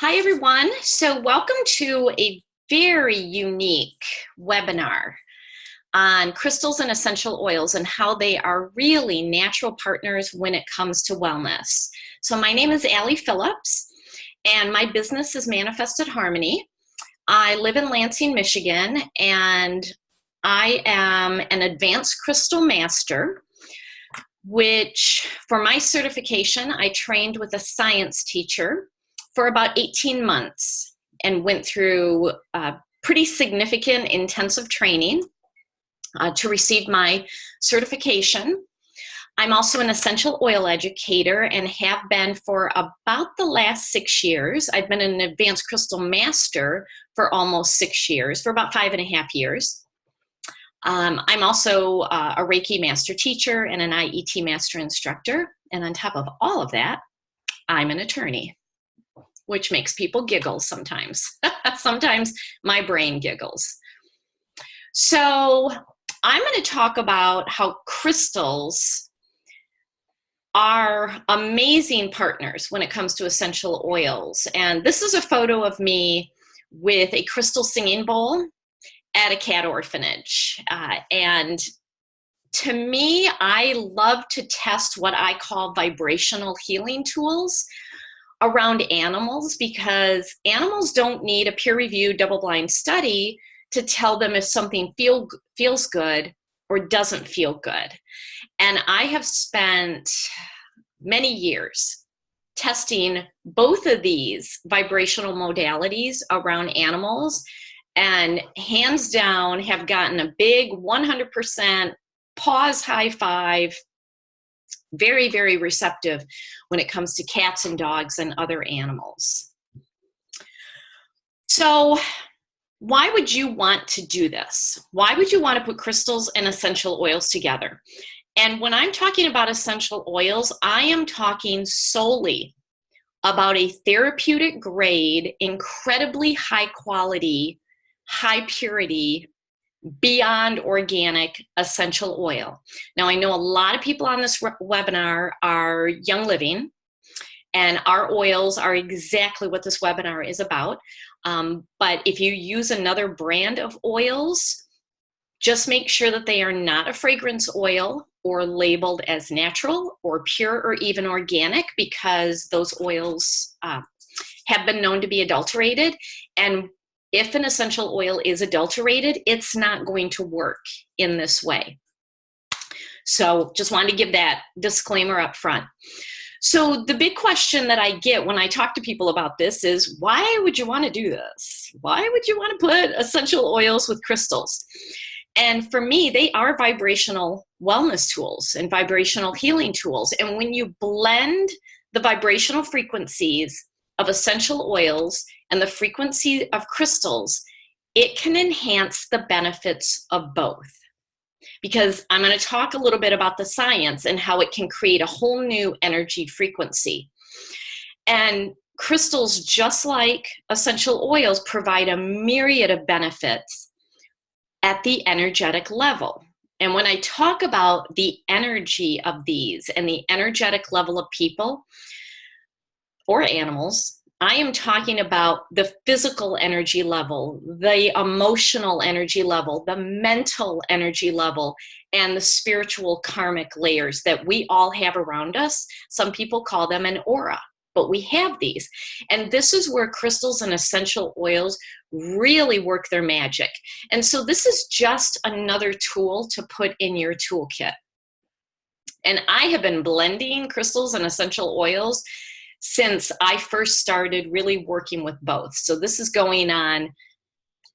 Hi, everyone. So welcome to a very unique webinar on crystals and essential oils and how they are really natural partners when it comes to wellness. So my name is Allie Phillips, and my business is Manifested Harmony. I live in Lansing, Michigan, and I am an advanced crystal master, which for my certification, I trained with a science teacher for about 18 months and went through pretty significant intensive training to receive my certification. I'm also an essential oil educator and have been for about the last 6 years. I've been an advanced crystal master for almost 6 years, for about 5.5 years. I'm also a Reiki master teacher and an IET master instructor. And on top of all of that, I'm an attorney, which makes people giggle sometimes. Sometimes my brain giggles. So I'm going to talk about how crystals are amazing partners when it comes to essential oils. And this is a photo of me with a crystal singing bowl at a cat orphanage. And to me, I love to test what I call vibrational healing tools around animals, because animals don't need a peer-reviewed double-blind study to tell them if something feels good or doesn't feel good. And I have spent many years testing both of these vibrational modalities around animals, and hands down have gotten a big 100% pause high five. Very, very receptive when it comes to cats and dogs and other animals. So why would you want to do this? Why would you want to put crystals and essential oils together? And when I'm talking about essential oils, I am talking solely about a therapeutic grade, incredibly high quality, high purity, beyond organic essential oil. Now, I know a lot of people on this webinar are Young Living, and our oils are exactly what this webinar is about. But if you use another brand of oils, just make sure that they are not a fragrance oil or labeled as natural or pure or even organic, because those oils have been known to be adulterated. And if an essential oil is adulterated, it's not going to work in this way. So just wanted to give that disclaimer up front. So the big question that I get when I talk to people about this is, why would you want to do this? Why would you want to put essential oils with crystals? And for me, they are vibrational wellness tools and vibrational healing tools. And when you blend the vibrational frequencies of essential oils and the frequency of crystals, it can enhance the benefits of both. Because I'm going to talk a little bit about the science and how it can create a whole new energy frequency. And crystals, just like essential oils, provide a myriad of benefits at the energetic level. And when I talk about the energy of these and the energetic level of people or animals, I am talking about the physical energy level, the emotional energy level, the mental energy level, and the spiritual karmic layers that we all have around us. Some people call them an aura, but we have these. And this is where crystals and essential oils really work their magic. And so this is just another tool to put in your toolkit. And I have been blending crystals and essential oils since I first started really working with both. So this is going on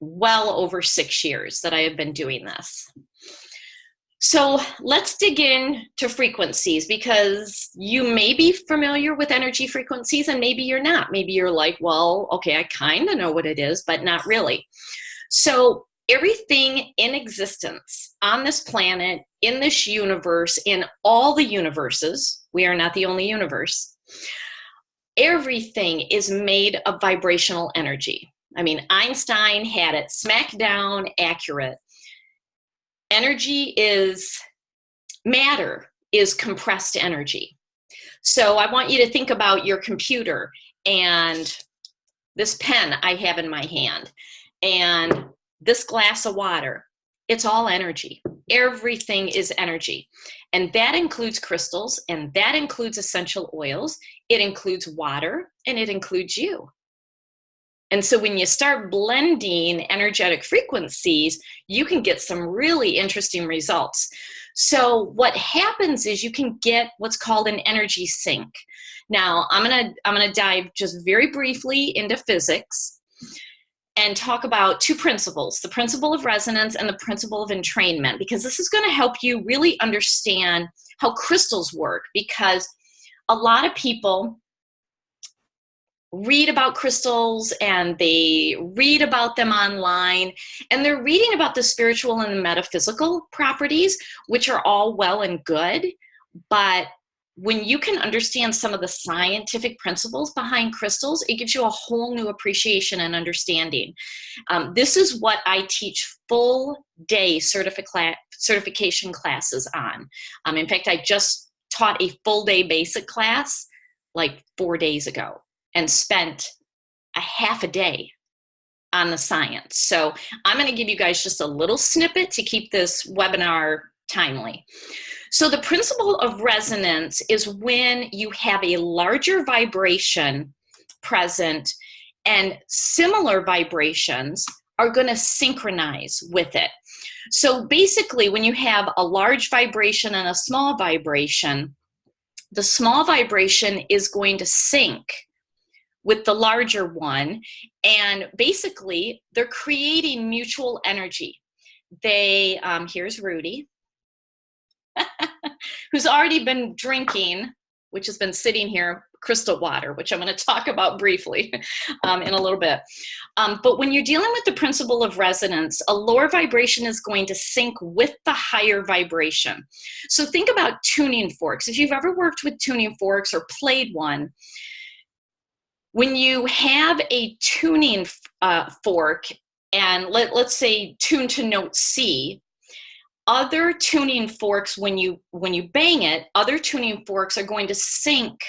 well over 6 years that I have been doing this. So let's dig into frequencies, because you may be familiar with energy frequencies and maybe you're not. Maybe you're like, well, okay, I kind of know what it is, but not really. So everything in existence on this planet, in this universe, in all the universes, we are not the only universe, everything is made of vibrational energy. I mean, Einstein had it smack down accurate. Energy is matter, is compressed energy. So I want you to think about your computer, and this pen I have in my hand, and this glass of water, it's all energy. Everything is energy. And that includes crystals, and that includes essential oils. It includes water, and it includes you. And so when you start blending energetic frequencies, you can get some really interesting results. So what happens is you can get what's called an energy sink. Now, I'm gonna dive just very briefly into physics and talk about two principles, the principle of resonance and the principle of entrainment, because this is going to help you really understand how crystals work, because a lot of people read about crystals and they read about them online, and they're reading about the spiritual and the metaphysical properties, which are all well and good, but when you can understand some of the scientific principles behind crystals, it gives you a whole new appreciation and understanding. This is what I teach full day certification classes on. In fact, I just taught a full day basic class like 4 days ago and spent a half a day on the science. So I'm going to give you guys just a little snippet to keep this webinar timely. So the principle of resonance is when you have a larger vibration present and similar vibrations are going to synchronize with it. So basically, when you have a large vibration and a small vibration, the small vibration is going to sync with the larger one, and basically they're creating mutual energy. They, here's Rudy, who's already been drinking, which has been sitting here, crystal water, which I'm going to talk about briefly in a little bit. But when you're dealing with the principle of resonance, a lower vibration is going to sync with the higher vibration. So think about tuning forks. If you've ever worked with tuning forks or played one, when you have a tuning fork and let's say tune to note C, other tuning forks, when you bang it, other tuning forks are going to sync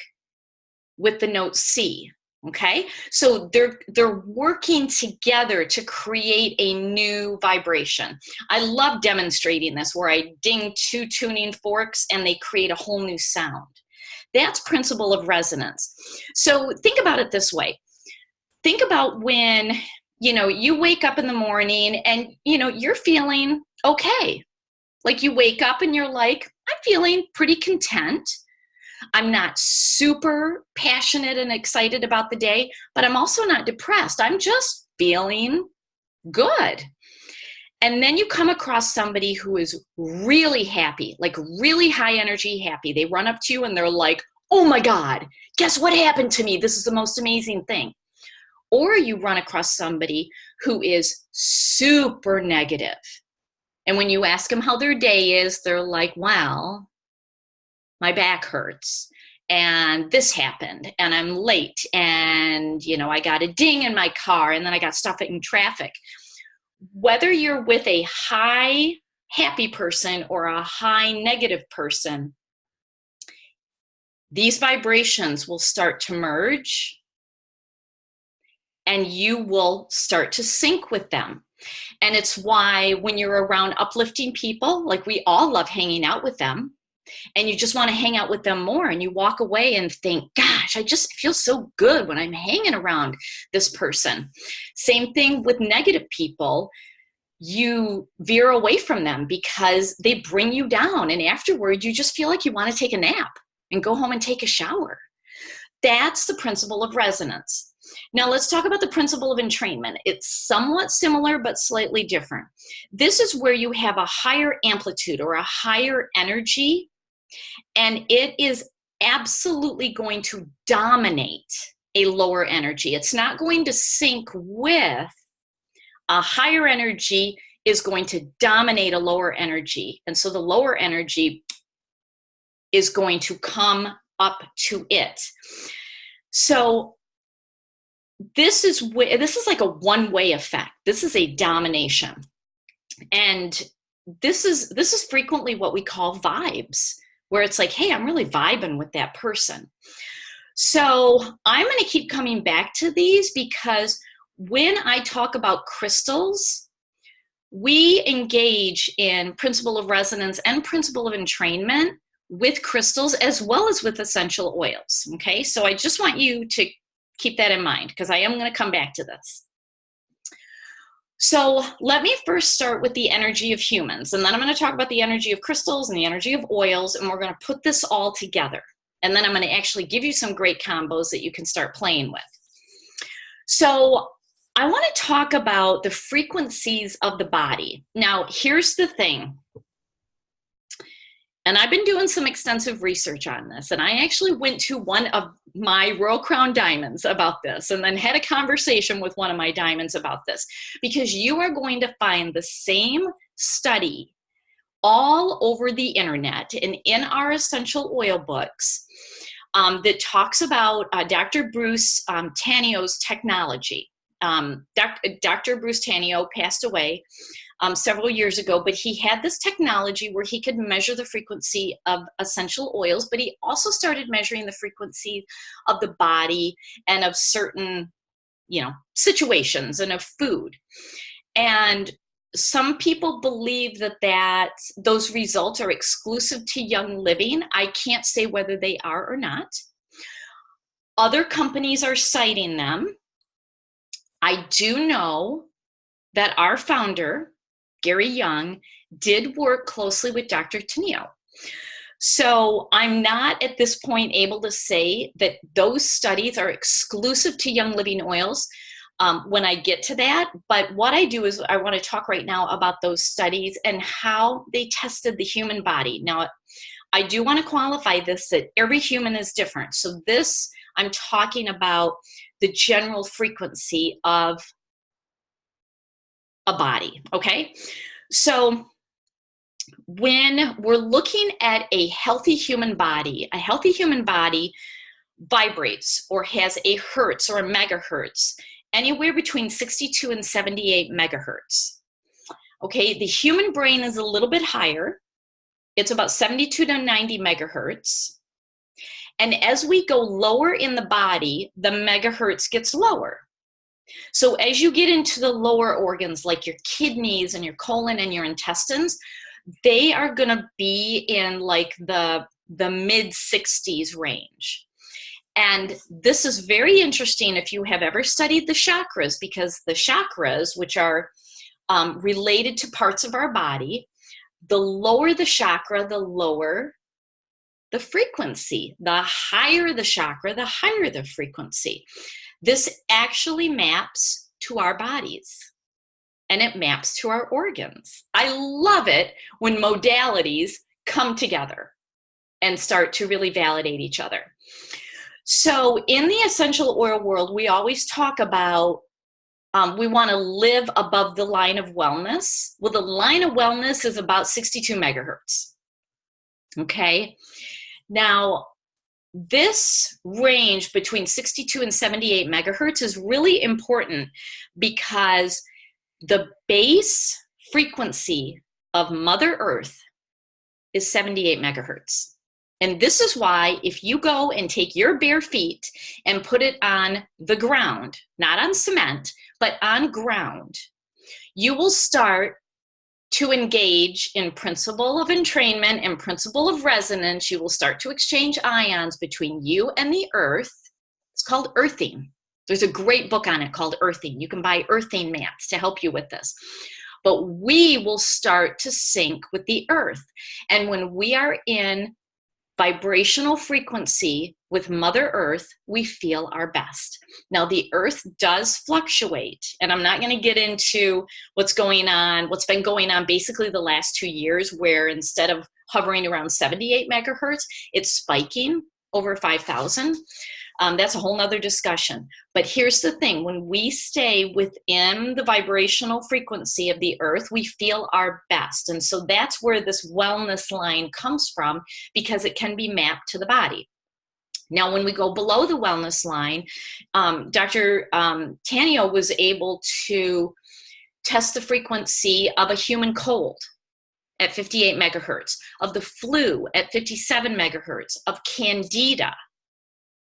with the note C. Okay, so they're working together to create a new vibration. I love demonstrating this, where I ding two tuning forks and they create a whole new sound. That's principle of resonance. So think about it this way. Think about when you wake up in the morning and you're feeling okay. Like you wake up and you're like, I'm feeling pretty content. I'm not super passionate and excited about the day, but I'm also not depressed. I'm just feeling good. And then you come across somebody who is really happy, like really high energy happy. They run up to you and they're like, oh my God, guess what happened to me? This is the most amazing thing. Or you run across somebody who is super negative. And when you ask them how their day is, they're like, well, my back hurts and this happened and I'm late and, I got a ding in my car and then I got stuck in traffic. Whether you're with a high happy person or a high negative person, these vibrations will start to merge and you will start to sync with them. And it's why when you're around uplifting people, like we all love hanging out with them, and you just want to hang out with them more, and you walk away and think, gosh, I just feel so good when I'm hanging around this person. Same thing with negative people. You veer away from them because they bring you down, and afterward you just feel like you want to take a nap and go home and take a shower. That's the principle of resonance. Now let's talk about the principle of entrainment. It's somewhat similar but slightly different. This is where you have a higher amplitude or a higher energy, and it is absolutely going to dominate a lower energy. It's not going to sync with a higher energy, is going to dominate a lower energy. And so the lower energy is going to come up to it. So this is like a one-way effect. This is a domination. And this is frequently what we call vibes, where it's like, hey, I'm really vibing with that person. So I'm going to keep coming back to these because when I talk about crystals, we engage in principle of resonance and principle of entrainment with crystals as well as with essential oils. Okay, so I just want you to keep that in mind because I am going to come back to this. So let me first start with the energy of humans, and then I'm going to talk about the energy of crystals and the energy of oils, and we're going to put this all together. And then I'm going to actually give you some great combos that you can start playing with. So I want to talk about the frequencies of the body. Now, here's the thing. And I've been doing some extensive research on this, and I actually went to one of my Royal Crown diamonds about this, and then had a conversation with one of my diamonds about this, because you are going to find the same study all over the internet and in our essential oil books that talks about Dr. Bruce Tanio's technology. Dr. Bruce Tanio passed away several years ago, but he had this technology where he could measure the frequency of essential oils, but he also started measuring the frequency of the body and of certain, situations and of food. And some people believe that those results are exclusive to Young Living. I can't say whether they are or not. Other companies are citing them. I do know that our founder, Gary Young, did work closely with Dr. Tanio. So I'm not at this point able to say that those studies are exclusive to Young Living oils when I get to that. But what I do is I want to talk right now about those studies and how they tested the human body. Now, I do want to qualify this that every human is different. So this, I'm talking about the general frequency of a body, okay? So when we're looking at a healthy human body vibrates or has a hertz or a megahertz anywhere between 62 and 78 megahertz. Okay, the human brain is a little bit higher. It's about 72 to 90 megahertz. And as we go lower in the body, the megahertz gets lower. So as you get into the lower organs, like your kidneys and your colon and your intestines, they are going to be in like the mid 60s range. And this is very interesting if you have ever studied the chakras, because the chakras, which are related to parts of our body, the lower the chakra, the lower the frequency. The higher the chakra, the higher the frequency. This actually maps to our bodies, and it maps to our organs. I love it when modalities come together and start to really validate each other. So in the essential oil world, we always talk about we want to live above the line of wellness. Well, the line of wellness is about 62 megahertz. Okay. Now, this range between 62 and 78 megahertz is really important because the base frequency of Mother Earth is 78 megahertz. And this is why if you go and take your bare feet and put it on the ground, not on cement, but on ground, you will start to engage in principle of entrainment and principle of resonance. You will start to exchange ions between you and the earth. It's called earthing. There's a great book on it called Earthing. You can buy earthing mats to help you with this. But we will start to sync with the earth. And when we are in vibrational frequency with Mother Earth, we feel our best. Now, the earth does fluctuate, and I'm not going to get into what's been going on basically the last 2 years, where instead of hovering around 78 megahertz, it's spiking over 5,000. That's a whole nother discussion. But here's the thing. When we stay within the vibrational frequency of the earth, we feel our best. And so that's where this wellness line comes from, because it can be mapped to the body. Now, when we go below the wellness line, Dr. Tanio was able to test the frequency of a human cold at 58 megahertz, of the flu at 57 megahertz, of candida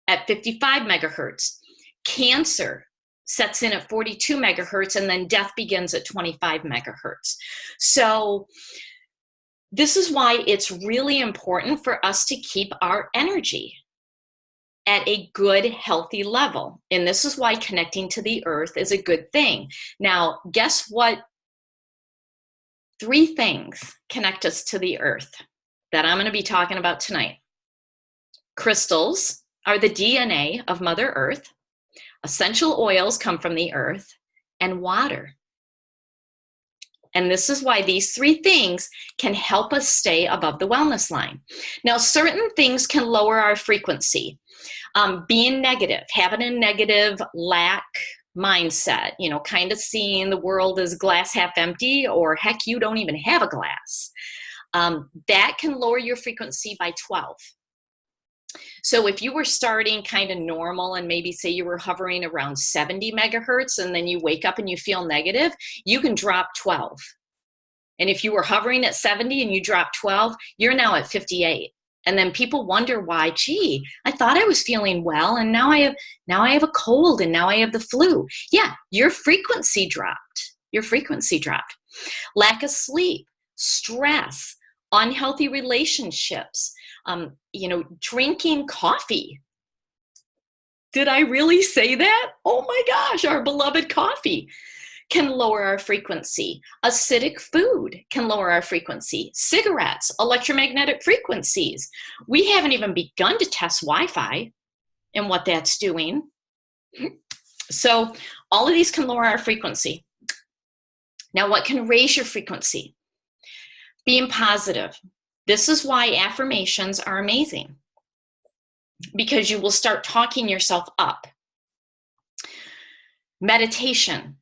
at 55 megahertz. Cancer sets in at 42 megahertz, and then death begins at 25 megahertz. So this is why it's really important for us to keep our energy at a good, healthy level. And this is why connecting to the earth is a good thing. Now, guess what? 3 things connect us to the earth that I'm going to be talking about tonight. Crystals are the DNA of Mother Earth. Essential oils come from the earth, and water. And this is why these 3 things can help us stay above the wellness line. Now, certain things can lower our frequency. Being negative, having a negative lack mindset, kind of seeing the world as glass half empty, or heck, you don't even have a glass. That can lower your frequency by 12. So if you were starting kind of normal and maybe say you were hovering around 70 megahertz and then you wake up and you feel negative, you can drop 12. And if you were hovering at 70 and you drop 12, you're now at 58. And then people wonder why, gee, I thought I was feeling well and now I have a cold and now I have the flu. Yeah, your frequency dropped. Your frequency dropped. Lack of sleep, stress, unhealthy relationships, drinking coffee. Did I really say that? Oh my gosh, our beloved coffee can lower our frequency. Acidic food can lower our frequency. Cigarettes, electromagnetic frequencies. We haven't even begun to test Wi-Fi and what that's doing. So all of these can lower our frequency. Now, what can raise your frequency? Being positive. This is why affirmations are amazing, because you will start talking yourself up. Meditation,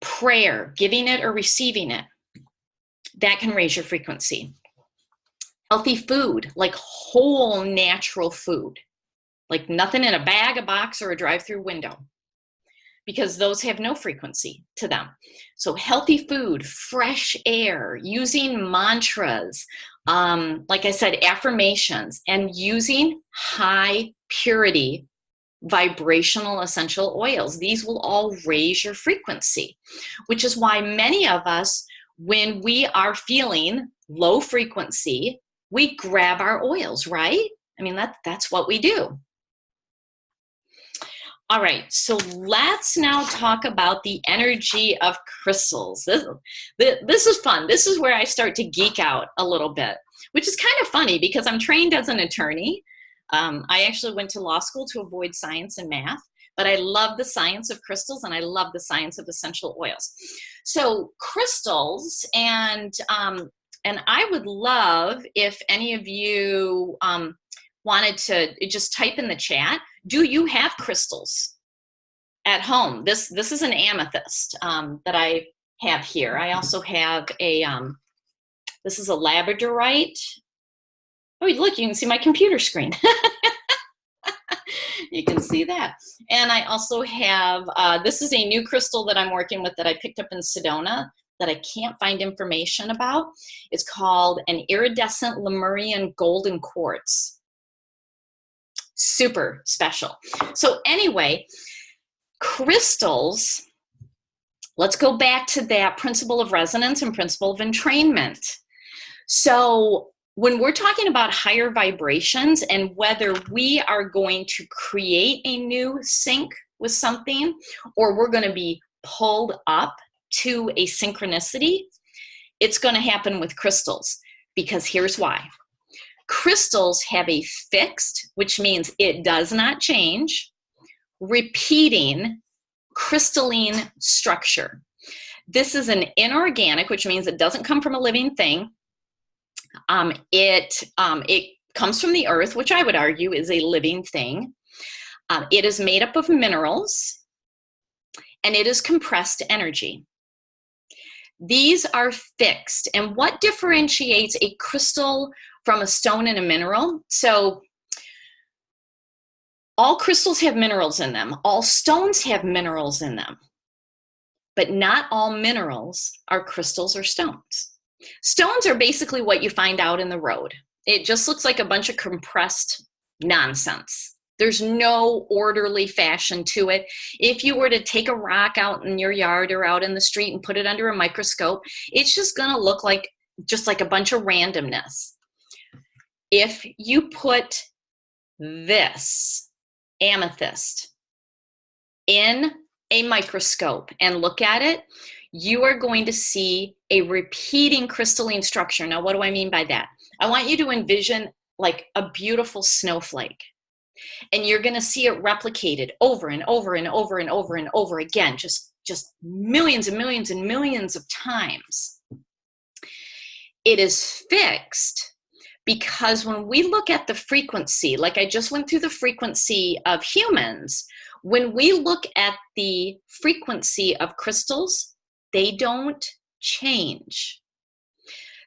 prayer, giving it or receiving it, that can raise your frequency. Healthy food, like whole natural food, like nothing in a bag, a box, or a drive-through window, because those have no frequency to them. So healthy food, fresh air, using mantras, like I said, affirmations, and using high purity vibrational essential oils. These will all raise your frequency, which is why many of us, when we are feeling low frequency, we grab our oils, right? I mean, that's what we do. All right, so let's now talk about the energy of crystals. This is fun. This is where I start to geek out a little bit, which is kind of funny because I'm trained as an attorney. I actually went to law school to avoid science and math, but I love the science of crystals and I love the science of essential oils. So crystals, and I would love if any of you wanted to just type in the chat, do you have crystals at home? This is an amethyst that I have here. I also have a, this is a labradorite. Oh, look, you can see my computer screen. You can see that. And I also have, this is a new crystal that I'm working with that I picked up in Sedona that I can't find information about. It's called an iridescent Lemurian golden quartz. Super special. So anyway, crystals, let's go back to that principle of resonance and principle of entrainment. So when we're talking about higher vibrations and whether we are going to create a new sync with something or we're going to be pulled up to a synchronicity, it's going to happen with crystals, because here's why. Crystals have a fixed, which means it does not change, repeating crystalline structure. This is an inorganic, which means it doesn't come from a living thing. It comes from the earth, which I would argue is a living thing. It is made up of minerals, and it is compressed energy. These are fixed. And what differentiates a crystal from a stone and a mineral? So all crystals have minerals in them. All stones have minerals in them. But not all minerals are crystals or stones. Stones are basically what you find out in the road. It just looks like a bunch of compressed nonsense. There's no orderly fashion to it. If you were to take a rock out in your yard or out in the street and put it under a microscope, it's just going to look like just like a bunch of randomness. If you put this amethyst in a microscope and look at it, you are going to see a repeating crystalline structure. Now, what do I mean by that? I want you to envision like a beautiful snowflake. And you're going to see it replicated over and over and over and over and over again, just millions and millions and millions of times. It is fixed because when we look at the frequency, like I just went through the frequency of humans, when we look at the frequency of crystals, they don't change.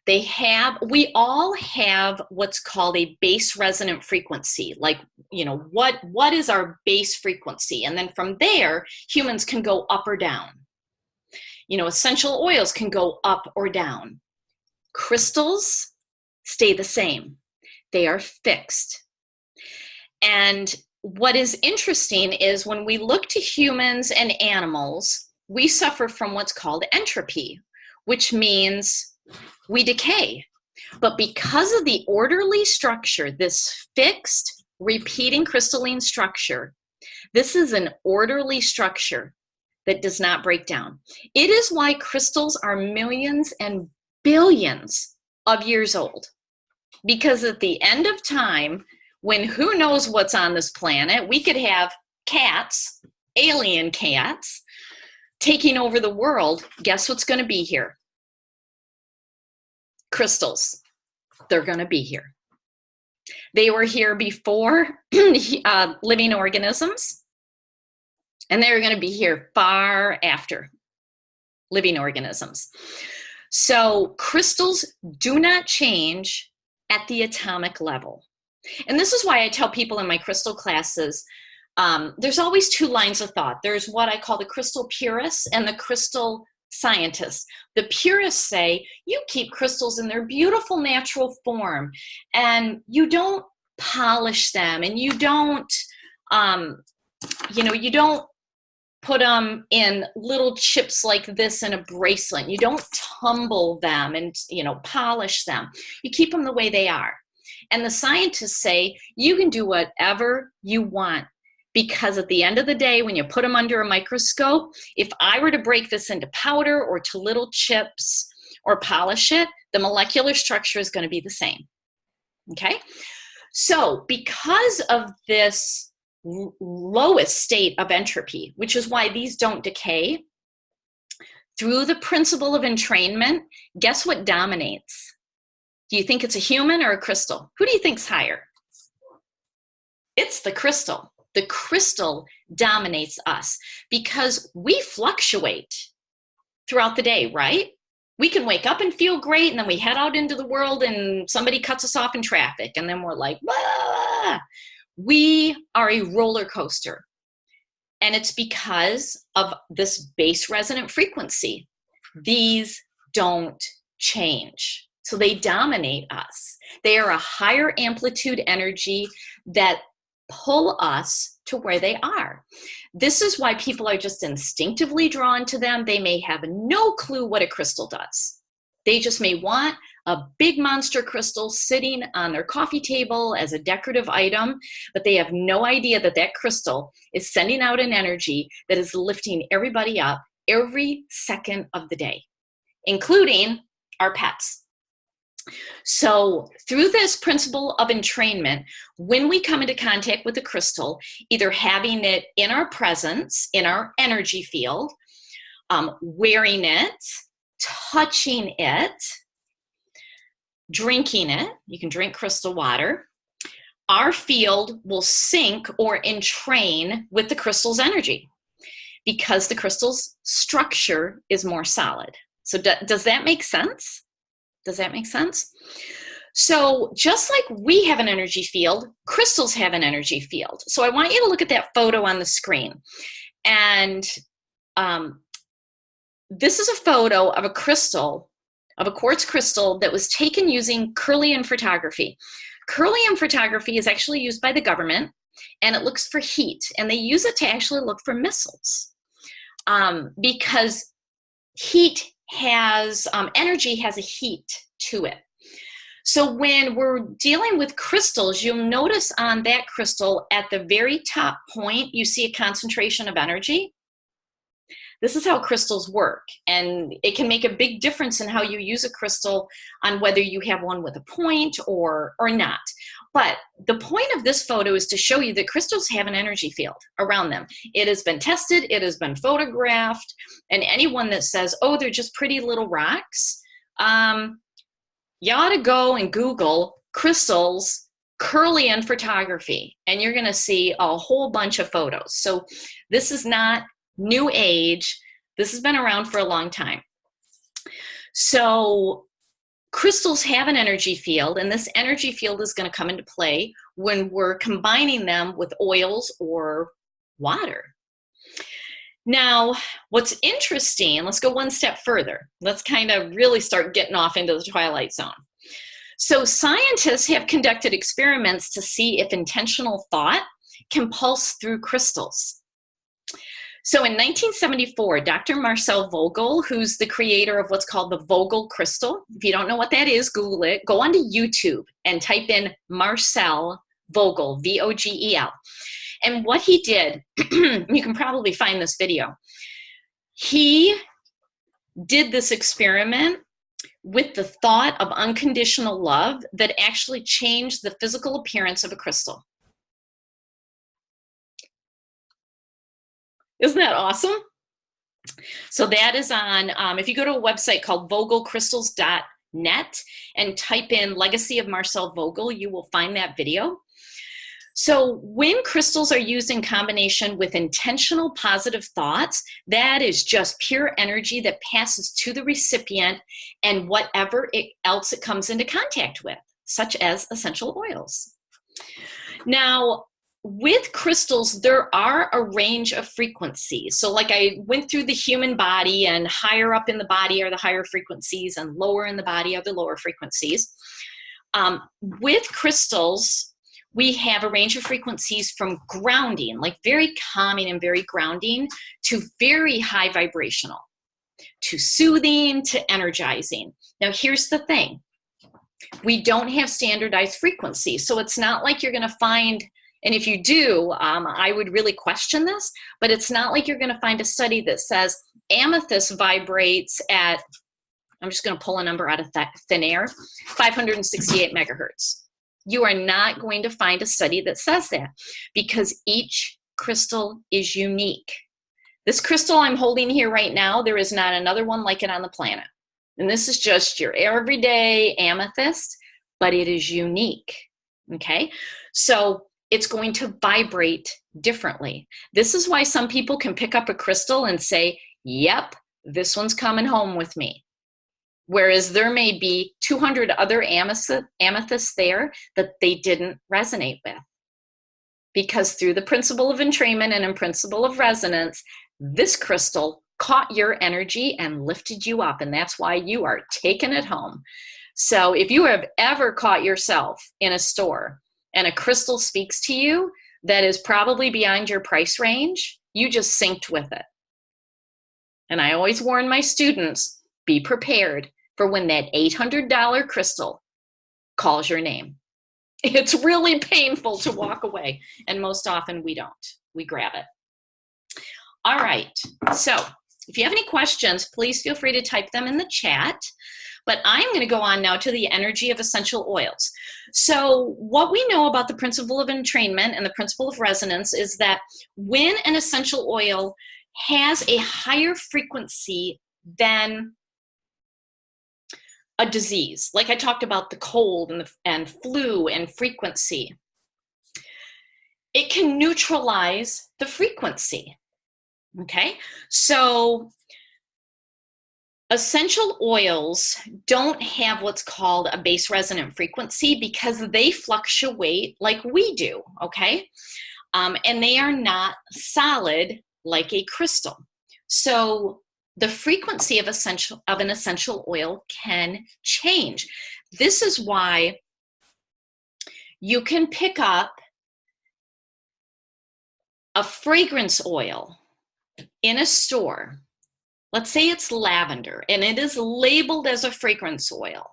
We all have what's called a base resonant frequency. Like, what is our base frequency? And then from there, humans can go up or down. Essential oils can go up or down. Crystals stay the same. They are fixed. And what is interesting is when we look to humans and animals, we suffer from what's called entropy, which means we decay. But because of the orderly structure, this fixed, repeating crystalline structure, this is an orderly structure that does not break down. It is why crystals are millions and billions of years old. Because at the end of time, when who knows what's on this planet, we could have cats, alien cats, taking over the world. Guess what's going to be here? Crystals. They're going to be here. They were here before living organisms, and they're going to be here far after living organisms. So crystals do not change at the atomic level. And this is why I tell people in my crystal classes, there's always two lines of thought. There's what I call the crystal purists and the crystal scientists. The purists say you keep crystals in their beautiful natural form and you don't polish them and you don't you don't put them in little chips like this in a bracelet. You don't tumble them and polish them. You keep them the way they are. And the scientists say you can do whatever you want. Because at the end of the day, when you put them under a microscope, if I were to break this into powder or to little chips or polish it, the molecular structure is going to be the same. Okay? So because of this lowest state of entropy, which is why these don't decay, through the principle of entrainment, guess what dominates? Do you think it's a human or a crystal? Who do you think's higher? It's the crystal. The crystal dominates us because we fluctuate throughout the day, right? We can wake up and feel great, and then we head out into the world and somebody cuts us off in traffic, and then we're like, blah. We are a roller coaster. And it's because of this base resonant frequency. These don't change. So they dominate us. They are a higher amplitude energy that pull us to where they are. This is why people are just instinctively drawn to them. They may have no clue what a crystal does. They just may want a big monster crystal sitting on their coffee table as a decorative item, but they have no idea that that crystal is sending out an energy that is lifting everybody up every second of the day, including our pets. So through this principle of entrainment, when we come into contact with a crystal, either having it in our presence, in our energy field, wearing it, touching it, drinking it, you can drink crystal water, our field will sync or entrain with the crystal's energy because the crystal's structure is more solid. So does that make sense? Does that make sense? So just like we have an energy field, crystals have an energy field. So I want you to look at that photo on the screen. And this is a photo of a crystal, of a quartz crystal that was taken using Kirlian photography. Kirlian photography is actually used by the government. and it looks for heat. And they use it to actually look for missiles, because heat has, energy has a heat to it. So when we're dealing with crystals, you'll notice on that crystal at the very top point, you see a concentration of energy. This is how crystals work, and it can make a big difference in how you use a crystal on whether you have one with a point or not. But the point of this photo is to show you that crystals have an energy field around them. It has been tested, it has been photographed, and anyone that says, oh, they're just pretty little rocks, you ought to go and Google crystals Kirlian photography, and you're going to see a whole bunch of photos. So this is not new age. This has been around for a long time. So crystals have an energy field, and this energy field is going to come into play when we're combining them with oils or water. Now, what's interesting, let's go one step further. Let's kind of really start getting off into the twilight zone. So scientists have conducted experiments to see if intentional thought can pulse through crystals. So in 1974, Dr. Marcel Vogel, who's the creator of what's called the Vogel crystal, if you don't know what that is, Google it. Go onto YouTube and type in Marcel Vogel, V-O-G-E-L. And what he did, you can probably find this video, he did this experiment with the thought of unconditional love that actually changed the physical appearance of a crystal. Isn't that awesome? So that is on, if you go to a website called vogelcrystals.net and type in Legacy of Marcel Vogel, you will find that video. So when crystals are used in combination with intentional positive thoughts, that is just pure energy that passes to the recipient and whatever else it comes into contact with, such as essential oils. Now, with crystals, there are a range of frequencies. So like I went through the human body, and higher up in the body are the higher frequencies and lower in the body are the lower frequencies. With crystals, we have a range of frequencies from grounding, like very calming and very grounding, to very high vibrational, to soothing, to energizing. Now, here's the thing. We don't have standardized frequencies, so it's not like you're going to find, and if you do, I would really question this, but it's not like you're going to find a study that says amethyst vibrates at, I'm just going to pull a number out of thin air, 568 megahertz. You are not going to find a study that says that, because each crystal is unique. This crystal I'm holding here right now, there is not another one like it on the planet. And this is just your everyday amethyst, but it is unique, okay? So it's going to vibrate differently. This is why some people can pick up a crystal and say, yep, this one's coming home with me. Whereas there may be 200 other amethysts there that they didn't resonate with. Because through the principle of entrainment and in principle of resonance, this crystal caught your energy and lifted you up, and that's why you are taking it home. So if you have ever caught yourself in a store and a crystal speaks to you that is probably beyond your price range, you just synced with it. And I always warn my students, be prepared for when that $800 crystal calls your name. It's really painful to walk away, and most often we don't. We grab it. All right, so if you have any questions, please feel free to type them in the chat. But I'm going to go on now to the energy of essential oils. So what we know about the principle of entrainment and the principle of resonance is that when an essential oil has a higher frequency than a disease, like I talked about the cold and flu and frequency, it can neutralize the frequency, okay? So essential oils don't have what's called a base resonant frequency because they fluctuate like we do, okay? And they are not solid like a crystal. So the frequency of an essential oil can change. This is why you can pick up a fragrance oil in a store, let's say it's lavender, and it is labeled as a fragrance oil,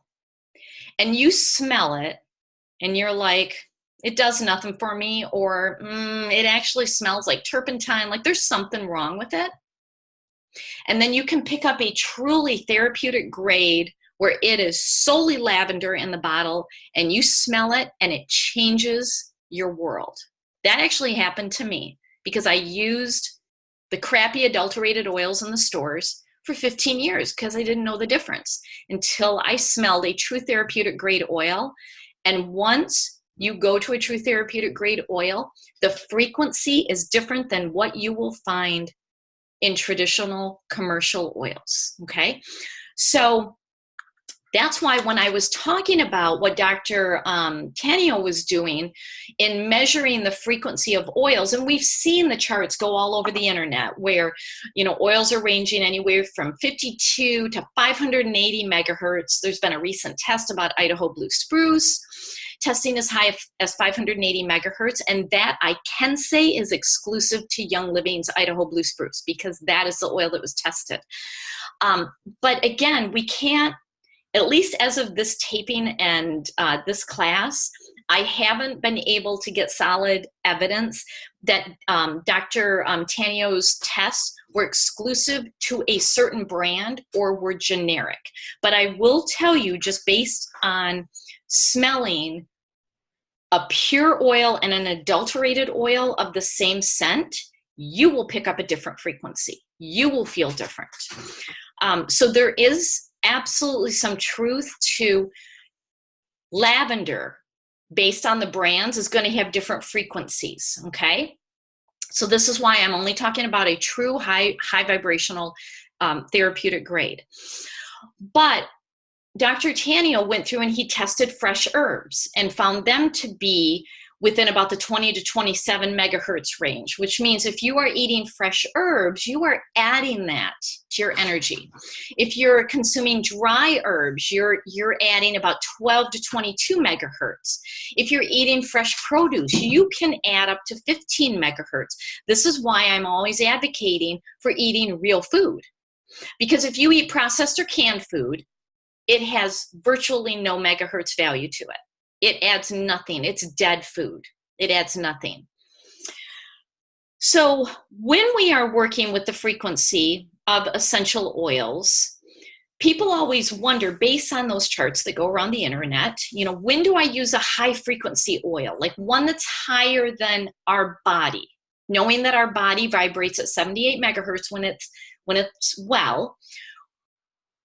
and you smell it, and you're like, it does nothing for me, or it actually smells like turpentine, like there's something wrong with it. And then you can pick up a truly therapeutic grade where it is solely lavender in the bottle, and you smell it and it changes your world. That actually happened to me because I used the crappy adulterated oils in the stores for 15 years because I didn't know the difference until I smelled a true therapeutic grade oil. And once you go to a true therapeutic grade oil, the frequency is different than what you will find in traditional commercial oils, okay? So that's why when I was talking about what Dr. Tanio was doing in measuring the frequency of oils, and we've seen the charts go all over the internet where, you know, oils are ranging anywhere from 52 to 580 megahertz. There's been a recent test about Idaho blue spruce, testing as high as 580 megahertz, and that I can say is exclusive to Young Living's Idaho blue spruce because that is the oil that was tested. But again, we can't, at least as of this taping and this class, I haven't been able to get solid evidence that Dr. Tanio's tests were exclusive to a certain brand or were generic. But I will tell you, just based on smelling a pure oil and an adulterated oil of the same scent, you will pick up a different frequency. You will feel different. So there is absolutely some truth to lavender based on the brands is going to have different frequencies, okay? So this is why I'm only talking about a true high vibrational therapeutic grade. But Dr. Tanio went through and he tested fresh herbs and found them to be within about the 20 to 27 megahertz range, which means if you are eating fresh herbs, you are adding that to your energy. If you're consuming dry herbs, you're adding about 12 to 22 megahertz. If you're eating fresh produce, you can add up to 15 megahertz. This is why I'm always advocating for eating real food. Because if you eat processed or canned food, it has virtually no megahertz value to it. It adds nothing. It's dead food. It adds nothing. So when we are working with the frequency of essential oils, people always wonder, based on those charts that go around the internet, you know, when do I use a high frequency oil, like one that's higher than our body, knowing that our body vibrates at 78 megahertz when it's well.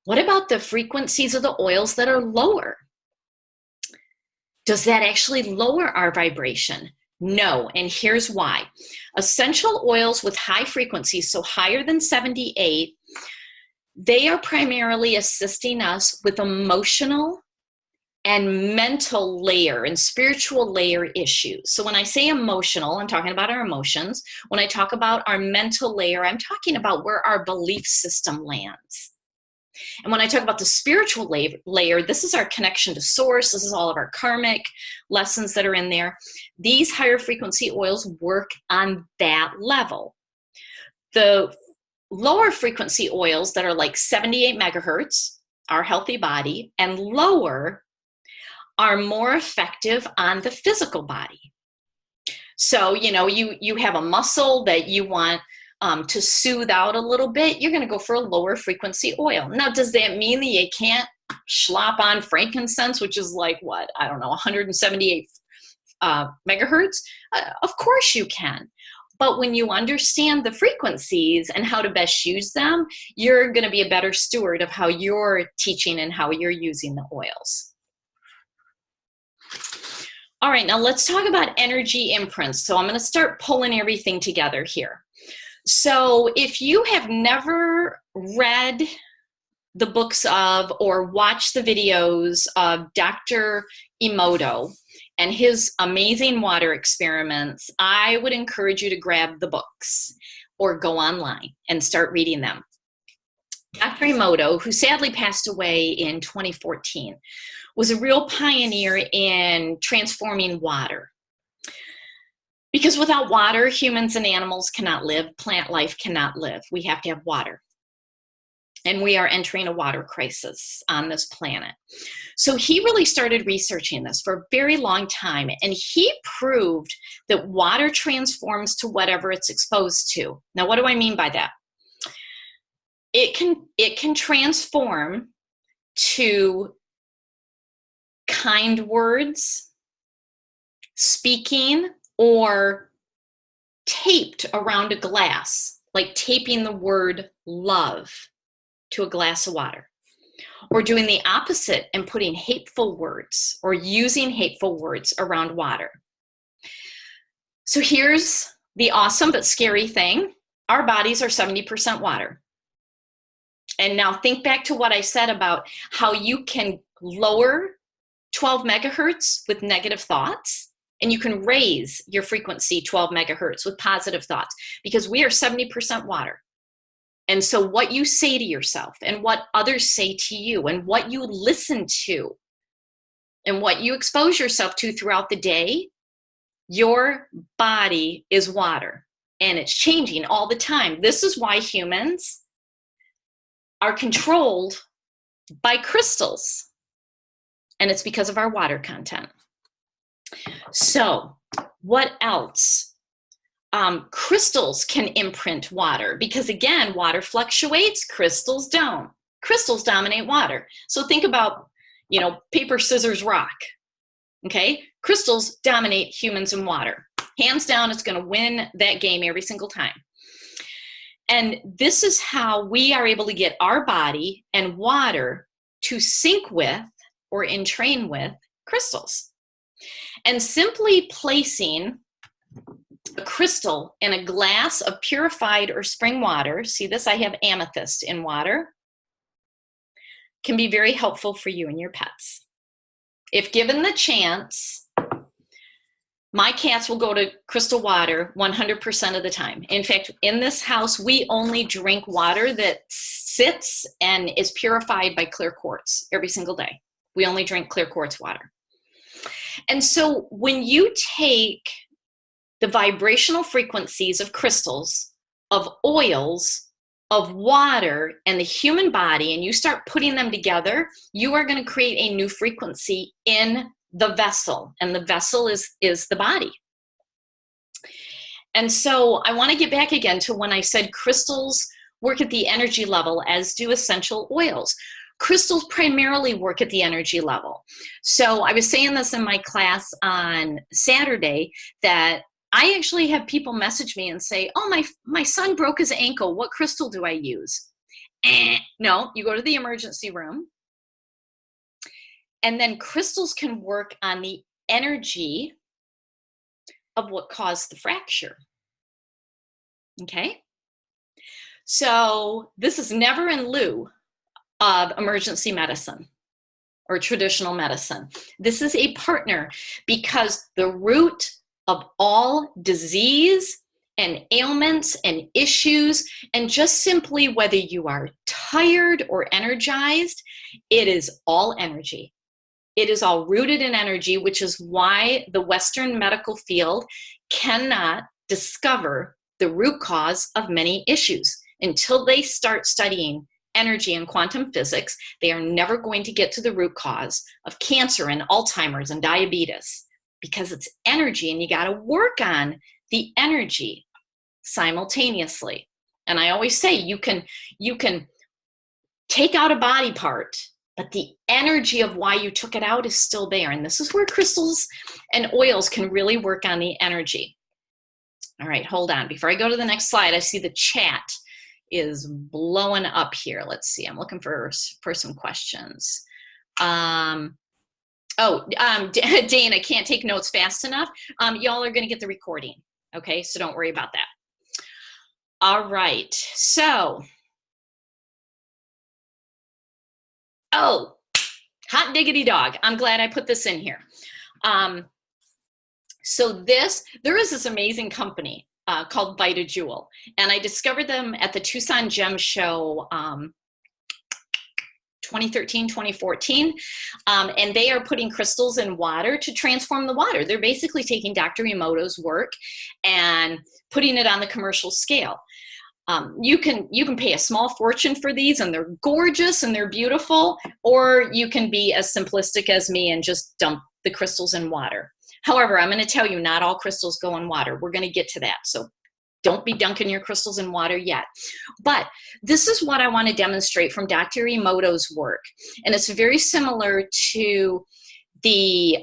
What about the frequencies of the oils that are lower? Does that actually lower our vibration? No, and here's why. Essential oils with high frequencies, so higher than 78, they are primarily assisting us with emotional and mental layer and spiritual layer issues. So when I say emotional, I'm talking about our emotions. When I talk about our mental layer, I'm talking about where our belief system lands. And when I talk about the spiritual layer, this is our connection to source. This is all of our karmic lessons that are in there. These higher frequency oils work on that level. The lower frequency oils that are like 78 megahertz, our healthy body, and lower are more effective on the physical body. So, you know, you have a muscle that you want to soothe out a little bit, you're going to go for a lower frequency oil. Now, does that mean that you can't slop on frankincense, which is like, what, I don't know, 178 megahertz? Of course you can. But when you understand the frequencies and how to best use them, you're going to be a better steward of how you're teaching and how you're using the oils. All right, now let's talk about energy imprints. So I'm going to start pulling everything together here. So if you have never read the books of or watched the videos of Dr. Emoto and his amazing water experiments, I would encourage you to grab the books or go online and start reading them. Dr. Emoto, who sadly passed away in 2014, was a real pioneer in transforming water. Because without water, humans and animals cannot live, plant life cannot live. We have to have water. And we are entering a water crisis on this planet. So he really started researching this for a very long time, and he proved that water transforms to whatever it's exposed to. Now, what do I mean by that? It can transform to kind words, speaking, or taped around a glass, like taping the word love to a glass of water, or doing the opposite and putting hateful words or using hateful words around water. So here's the awesome but scary thing. Our bodies are 70% water. And now think back to what I said about how you can lower 12 megahertz with negative thoughts, and you can raise your frequency 12 megahertz with positive thoughts, because we are 70% water. And so what you say to yourself and what others say to you and what you listen to and what you expose yourself to throughout the day, your body is water, and it's changing all the time. This is why humans are controlled by crystals, and it's because of our water content. So what else? Crystals can imprint water, because again, water fluctuates, crystals don't. Crystals dominate water. So think about, paper, scissors, rock. Okay? Crystals dominate humans and water. Hands down, it's going to win that game every single time. And this is how we are able to get our body and water to sync with or entrain with crystals. And simply placing a crystal in a glass of purified or spring water, see this, I have amethyst in water, can be very helpful for you and your pets. If given the chance, my cats will go to crystal water 100% of the time. In fact, in this house, we only drink water that sits and is purified by clear quartz every single day. We only drink clear quartz water. And so when you take the vibrational frequencies of crystals, of oils, of water, and the human body, and you start putting them together, you are going to create a new frequency in the vessel, and the vessel is the body. And so I want to get back again to when I said crystals work at the energy level, as do essential oils. Crystals primarily work at the energy level. So I was saying this in my class on Saturday, that I actually have people message me and say, oh, my son broke his ankle. What crystal do I use? No, you go to the emergency room. And then crystals can work on the energy of what caused the fracture. Okay? So this is never in lieu of emergency medicine or traditional medicine. This is a partner, because the root of all disease and ailments and issues, and just simply whether you are tired or energized, it is all energy. It is all rooted in energy, which is why the Western medical field cannot discover the root cause of many issues. Until they start studying energy and quantum physics, they are never going to get to the root cause of cancer and Alzheimer's and diabetes, because it's energy, and you got to work on the energy simultaneously. And I always say you can take out a body part, but the energy of why you took it out is still there. And this is where crystals and oils can really work on the energy. All right, hold on. Before I go to the next slide, I see the chat is blowing up here. Let's see. I'm looking for some questions. Dana, can't take notes fast enough. Y'all are going to get the recording. Okay, so don't worry about that. All right, so. Oh, hot diggity dog. I'm glad I put this in here. So there is this amazing company called Vita Jewel, and I discovered them at the Tucson Gem Show 2013, 2014, and they are putting crystals in water to transform the water. They're basically taking Dr. Emoto's work and putting it on the commercial scale. You can pay a small fortune for these, and they're gorgeous and they're beautiful, or you can be as simplistic as me and just dump the crystals in water. However, I'm going to tell you, not all crystals go in water. We're going to get to that, so don't be dunking your crystals in water yet. But this is what I want to demonstrate from Dr. Emoto's work, and it's very similar to the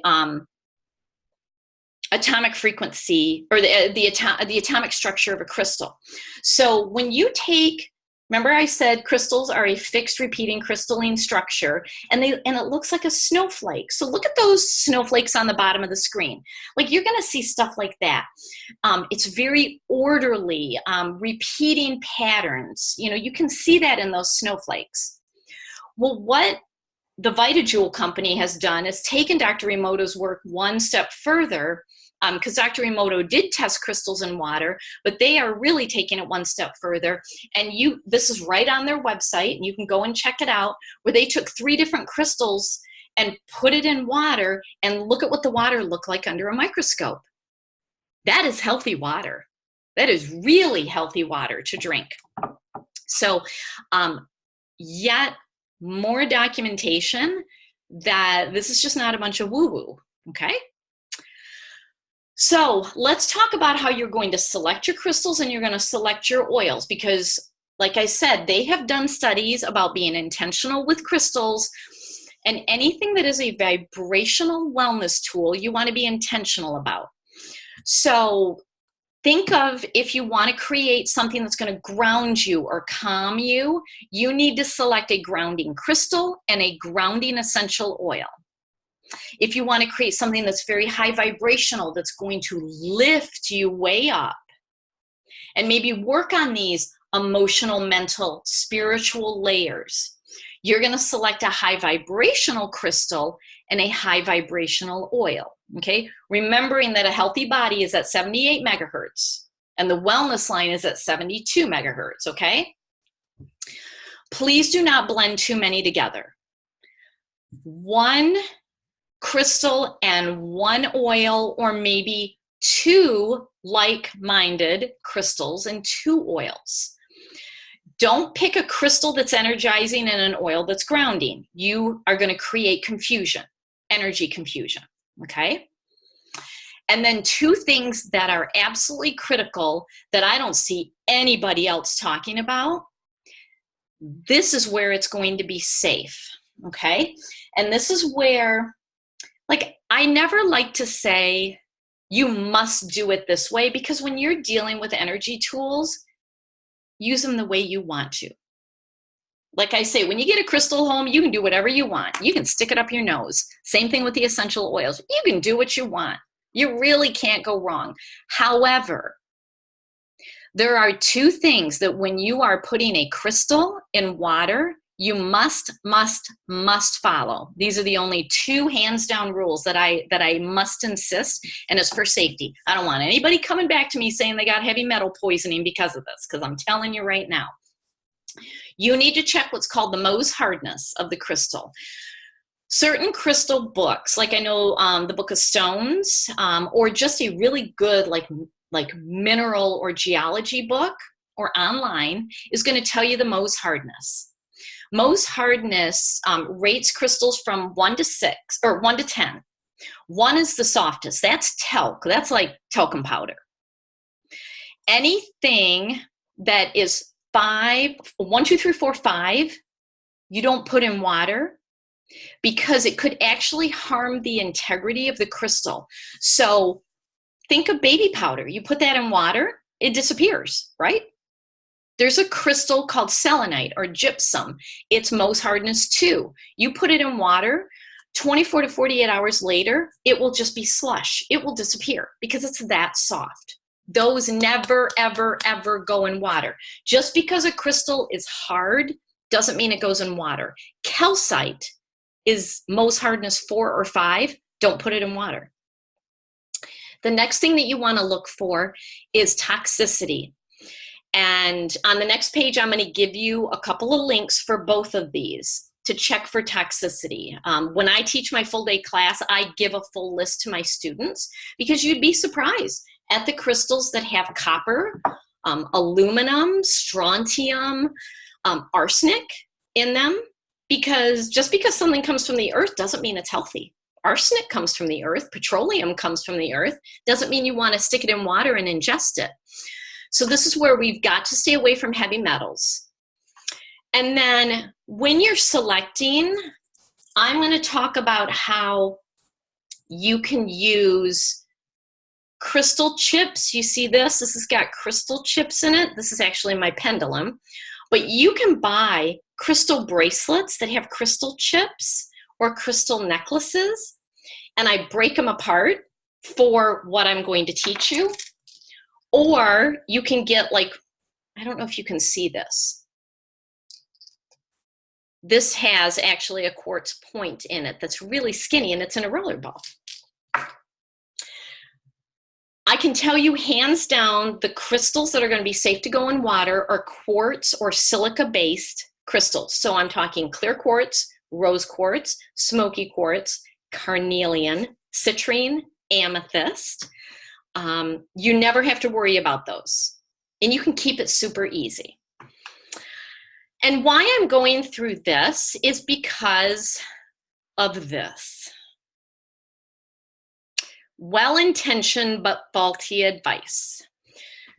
atomic frequency, or the atomic structure of a crystal. So when you take, remember I said crystals are a fixed repeating crystalline structure, and it looks like a snowflake. So look at those snowflakes on the bottom of the screen. Like, you're going to see stuff like that. It's very orderly, repeating patterns. You know, you can see that in those snowflakes. Well, what the VitaJewel company has done is taken Dr. Emoto's work one step further, because Dr. Emoto did test crystals in water, but they are really taking it one step further. And this is right on their website, and you can go and check it out, where they took 3 different crystals and put it in water, and look at what the water looked like under a microscope. That is healthy water. That is really healthy water to drink. So yet more documentation that this is just not a bunch of woo-woo, okay? So let's talk about how you're going to select your crystals and you're going to select your oils, because like I said, they have done studies about being intentional with crystals, and anything that is a vibrational wellness tool, you want to be intentional about. So think of, if you want to create something that's going to ground you or calm you, you need to select a grounding crystal and a grounding essential oil. If you want to create something that's very high vibrational, that's going to lift you way up, and maybe work on these emotional, mental, spiritual layers, you're going to select a high vibrational crystal and a high vibrational oil. Okay, remembering that a healthy body is at 78 megahertz and the wellness line is at 72 megahertz. Okay, please do not blend too many together. One crystal and one oil, or maybe 2 like-minded crystals and 2 oils. Don't pick a crystal that's energizing and an oil that's grounding. You are going to create confusion, energy confusion. Okay? And then 2 things that are absolutely critical that I don't see anybody else talking about. This is where it's going to be safe. Okay? And this is where, like, I never like to say you must do it this way, because when you're dealing with energy tools, use them the way you want to. Like I say, when you get a crystal home, you can do whatever you want. You can stick it up your nose. Same thing with the essential oils. You can do what you want. You really can't go wrong. However, there are 2 things that when you are putting a crystal in water, you must follow. These are the only 2 hands down rules that I must insist, and it's for safety. I don't want anybody coming back to me saying they got heavy metal poisoning because of this, because I'm telling you right now. You need to check what's called the Mohs hardness of the crystal. Certain crystal books, like I know the Book of Stones, or just a really good like mineral or geology book or online, is going to tell you the Mohs hardness. Mohs hardness rates crystals from 1 to 6 or 1 to 10. 1 is the softest. That's talc. That's like talcum powder. Anything that is 5, 1, 2, 3, 4, 5, you don't put in water, because it could actually harm the integrity of the crystal. So think of baby powder. You put that in water, it disappears, right? There's a crystal called selenite or gypsum. It's Mohs hardness 2. You put it in water, 24 to 48 hours later, it will just be slush. It will disappear because it's that soft. Those never, ever, ever go in water. Just because a crystal is hard doesn't mean it goes in water. Calcite is Mohs hardness 4 or 5. Don't put it in water. The next thing that you want to look for is toxicity. And on the next page, I'm going to give you a couple of links for both of these. to check for toxicity. When I teach my full day class, I give a full list to my students because you'd be surprised at the crystals that have copper, aluminum, strontium, arsenic in them, because just because something comes from the earth doesn't mean it's healthy. Arsenic comes from the earth, petroleum comes from the earth, doesn't mean you want to stick it in water and ingest it. So this is where we've got to stay away from heavy metals. And then when you're selecting, I'm going to talk about how you can use crystal chips. You see this? This has got crystal chips in it. This is actually my pendulum. But you can buy crystal bracelets that have crystal chips or crystal necklaces, and I break them apart for what I'm going to teach you. Or you can get, like, I don't know if you can see this. This has actually a quartz point in it that's really skinny, and it's in a roller ball. I can tell you hands down, the crystals that are going to be safe to go in water are quartz or silica-based crystals. So I'm talking clear quartz, rose quartz, smoky quartz, carnelian, citrine, amethyst. You never have to worry about those. And you can keep it super easy. And why I'm going through this is because of this. Well-intentioned but faulty advice.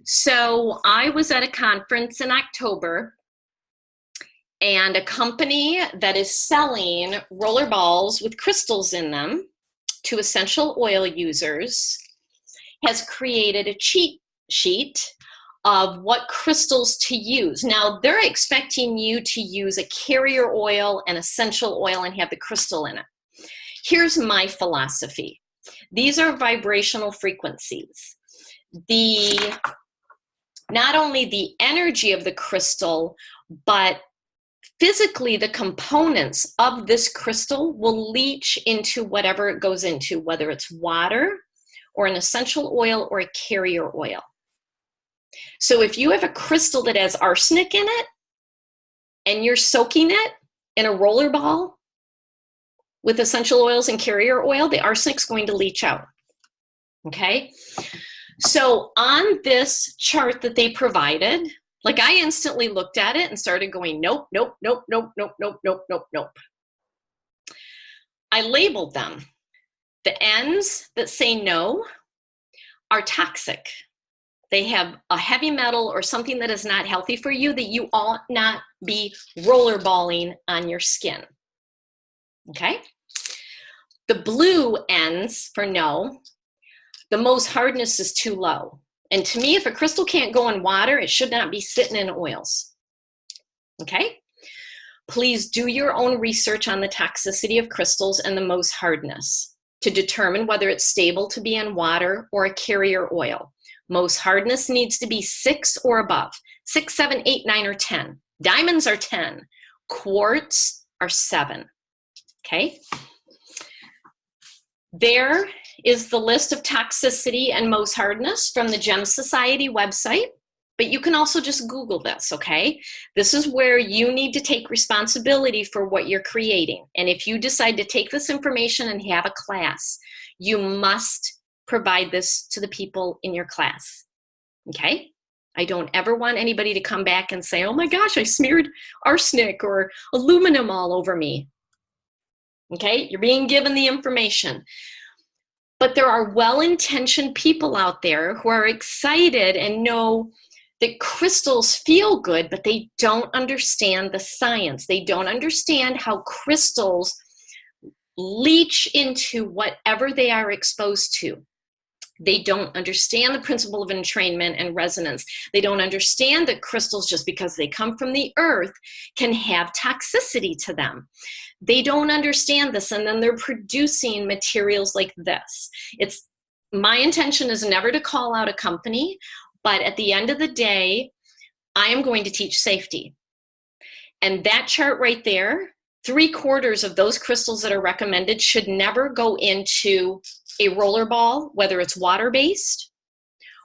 So I was at a conference in October, and a company that is selling roller balls with crystals in them to essential oil users has created a cheat sheet of what crystals to use. Now, they're expecting you to use a carrier oil and essential oil and have the crystal in it. Here's my philosophy. These are vibrational frequencies. Not only the energy of the crystal, but physically the components of this crystal will leach into whatever it goes into, whether it's water or an essential oil or a carrier oil. So if you have a crystal that has arsenic in it and you're soaking it in a roller ball with essential oils and carrier oil, the arsenic's going to leach out, okay? So on this chart that they provided, like, I instantly looked at it and started going, nope, nope, nope, nope, nope, nope, nope, nope, nope. I labeled them. The ends that say no are toxic. They have a heavy metal or something that is not healthy for you that you ought not be rollerballing on your skin. Okay? The blue ends for no. The Mohs hardness is too low. And to me, if a crystal can't go in water, it should not be sitting in oils. Okay? Please do your own research on the toxicity of crystals and the Mohs hardness to determine whether it's stable to be in water or a carrier oil. Mohs hardness needs to be 6 or above. 6, 7, 8, 9, or 10. Diamonds are 10. Quartz are 7. Okay? There is the list of toxicity and Mohs hardness from the Gem Society website, but you can also just Google this, okay? This is where you need to take responsibility for what you're creating. And if you decide to take this information and have a class, you must provide this to the people in your class, okay? I don't ever want anybody to come back and say, oh my gosh, I smeared arsenic or aluminum all over me. Okay, you're being given the information. But there are well-intentioned people out there who are excited and know that crystals feel good, but they don't understand the science. They don't understand how crystals leach into whatever they are exposed to. They don't understand the principle of entrainment and resonance. They don't understand that crystals, just because they come from the earth, can have toxicity to them. They don't understand this, and then they're producing materials like this. My intention is never to call out a company, but at the end of the day, I am going to teach safety. And that chart right there, 3/4 of those crystals that are recommended should never go into a roller ball, whether it's water-based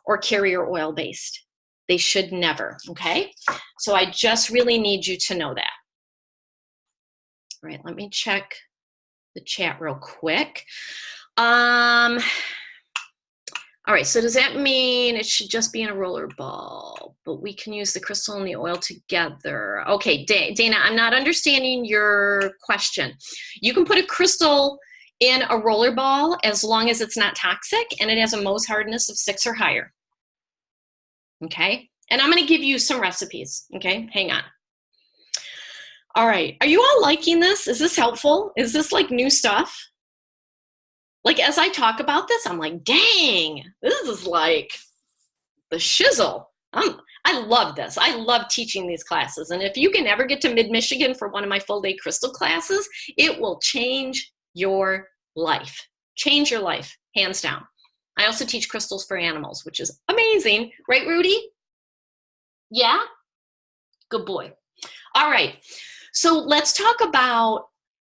or carrier oil-based. They should never, okay? So I just really need you to know that. All right, let me check the chat real quick. All right, so does that mean it should just be in a roller ball, but we can use the crystal and the oil together? Okay, Dana, I'm not understanding your question. You can put a crystal in a roller ball as long as it's not toxic and it has a Mohs hardness of 6 or higher. Okay, and I'm going to give you some recipes. Okay, hang on. All right, are you all liking this? Is this helpful? Is this like new stuff? Like as I talk about this, I'm like, dang, this is like the shizzle. I love this. I love teaching these classes. And if you can ever get to Mid-Michigan for one of my full day crystal classes, it will change your life. Change your life, hands down. I also teach crystals for animals, which is amazing. Right, Rudy? Yeah? Good boy. All right. So let's talk about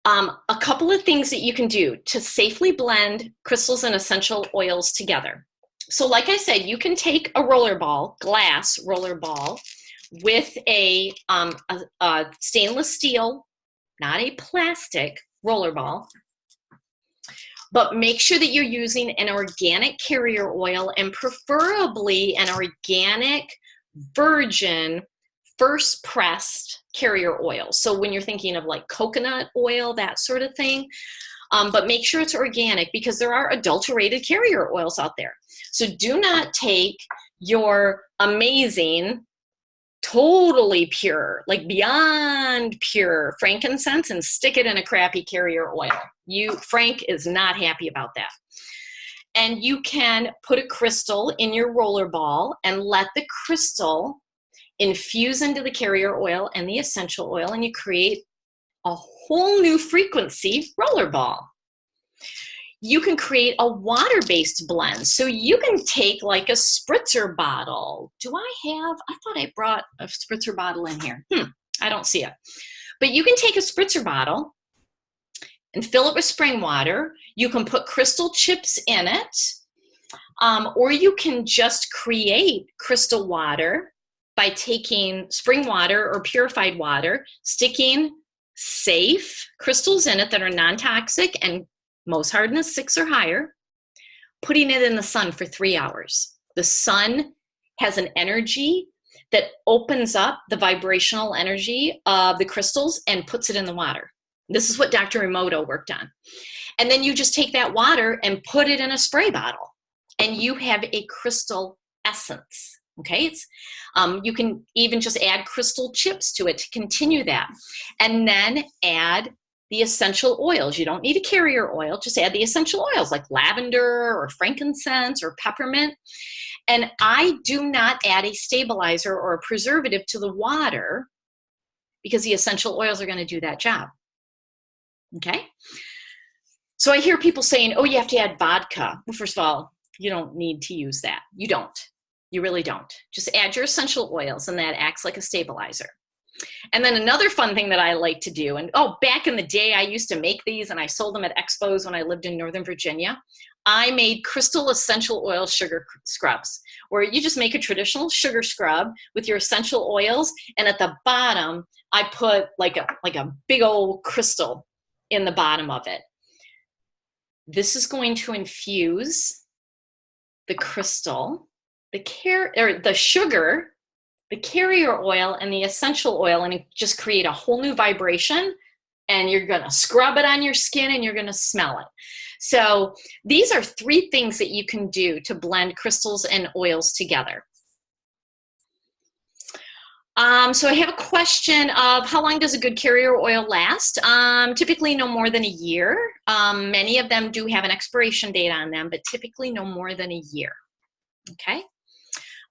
a couple of things that you can do to safely blend crystals and essential oils together. So like I said, you can take a roller ball, glass roller ball, with a stainless steel, not a plastic roller ball, but make sure that you're using an organic carrier oil and preferably an organic virgin first pressed carrier oil. So when you're thinking of like coconut oil, that sort of thing, but make sure it's organic because there are adulterated carrier oils out there. So do not take your amazing, totally pure, like beyond pure frankincense and stick it in a crappy carrier oil. Frank is not happy about that. And you can put a crystal in your roller ball and let the crystal infuse into the carrier oil and the essential oil, and you create a whole new frequency roller ball. You can create a water-based blend. So you can take like a spritzer bottle. I thought I brought a spritzer bottle in here. I don't see it. But you can take a spritzer bottle and fill it with spring water. You can put crystal chips in it, or you can just create crystal water by taking spring water or purified water, sticking safe crystals in it that are non-toxic and Mohs hardness 6 or higher, putting it in the sun for 3 hours. The sun has an energy that opens up the vibrational energy of the crystals and puts it in the water. This is what Dr. Emoto worked on. And then you just take that water and put it in a spray bottle, and you have a crystal essence. Okay, you can even just add crystal chips to it to continue that. And then add the essential oils. You don't need a carrier oil, just add the essential oils like lavender or frankincense or peppermint. And I do not add a stabilizer or a preservative to the water because the essential oils are going to do that job. Okay? So I hear people saying, oh, you have to add vodka. Well, first of all, you don't need to use that. You don't. You really don't. Just add your essential oils and that acts like a stabilizer. And then another fun thing that I like to do, and back in the day I used to make these and I sold them at expos when I lived in Northern Virginia. I made crystal essential oil sugar scrubs, where you just make a traditional sugar scrub with your essential oils, and at the bottom I put like a big old crystal in the bottom of it. This is going to infuse the crystal, the sugar, the carrier oil, and the essential oil, and just create a whole new vibration. And you're going to scrub it on your skin and you're going to smell it. So these are 3 things that you can do to blend crystals and oils together. So I have a question of how long does a good carrier oil last? Typically no more than a year. Many of them do have an expiration date on them, but typically no more than a year. Okay.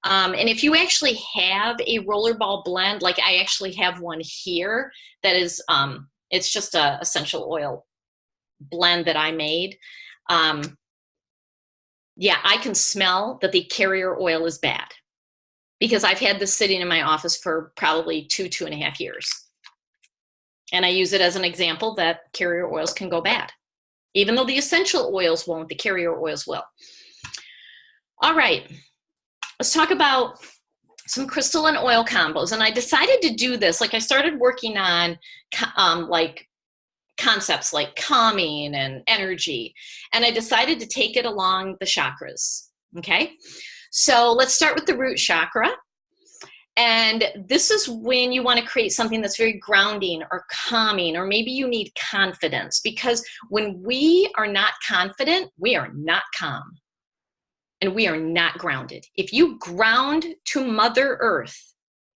And if you actually have a rollerball blend, like I actually have one here that is, it's just a essential oil blend that I made. Yeah, I can smell that the carrier oil is bad because I've had this sitting in my office for probably 2.5 years. And I use it as an example that carrier oils can go bad. Even though the essential oils won't, the carrier oils will. All right, let's talk about some crystal and oil combos. And I decided to do this, like I started working on like concepts like calming and energy. And I decided to take it along the chakras. Okay, so let's start with the root chakra. And this is when you want to create something that's very grounding or calming, or maybe you need confidence, because when we are not confident, we are not calm and we are not grounded. If you ground to Mother Earth,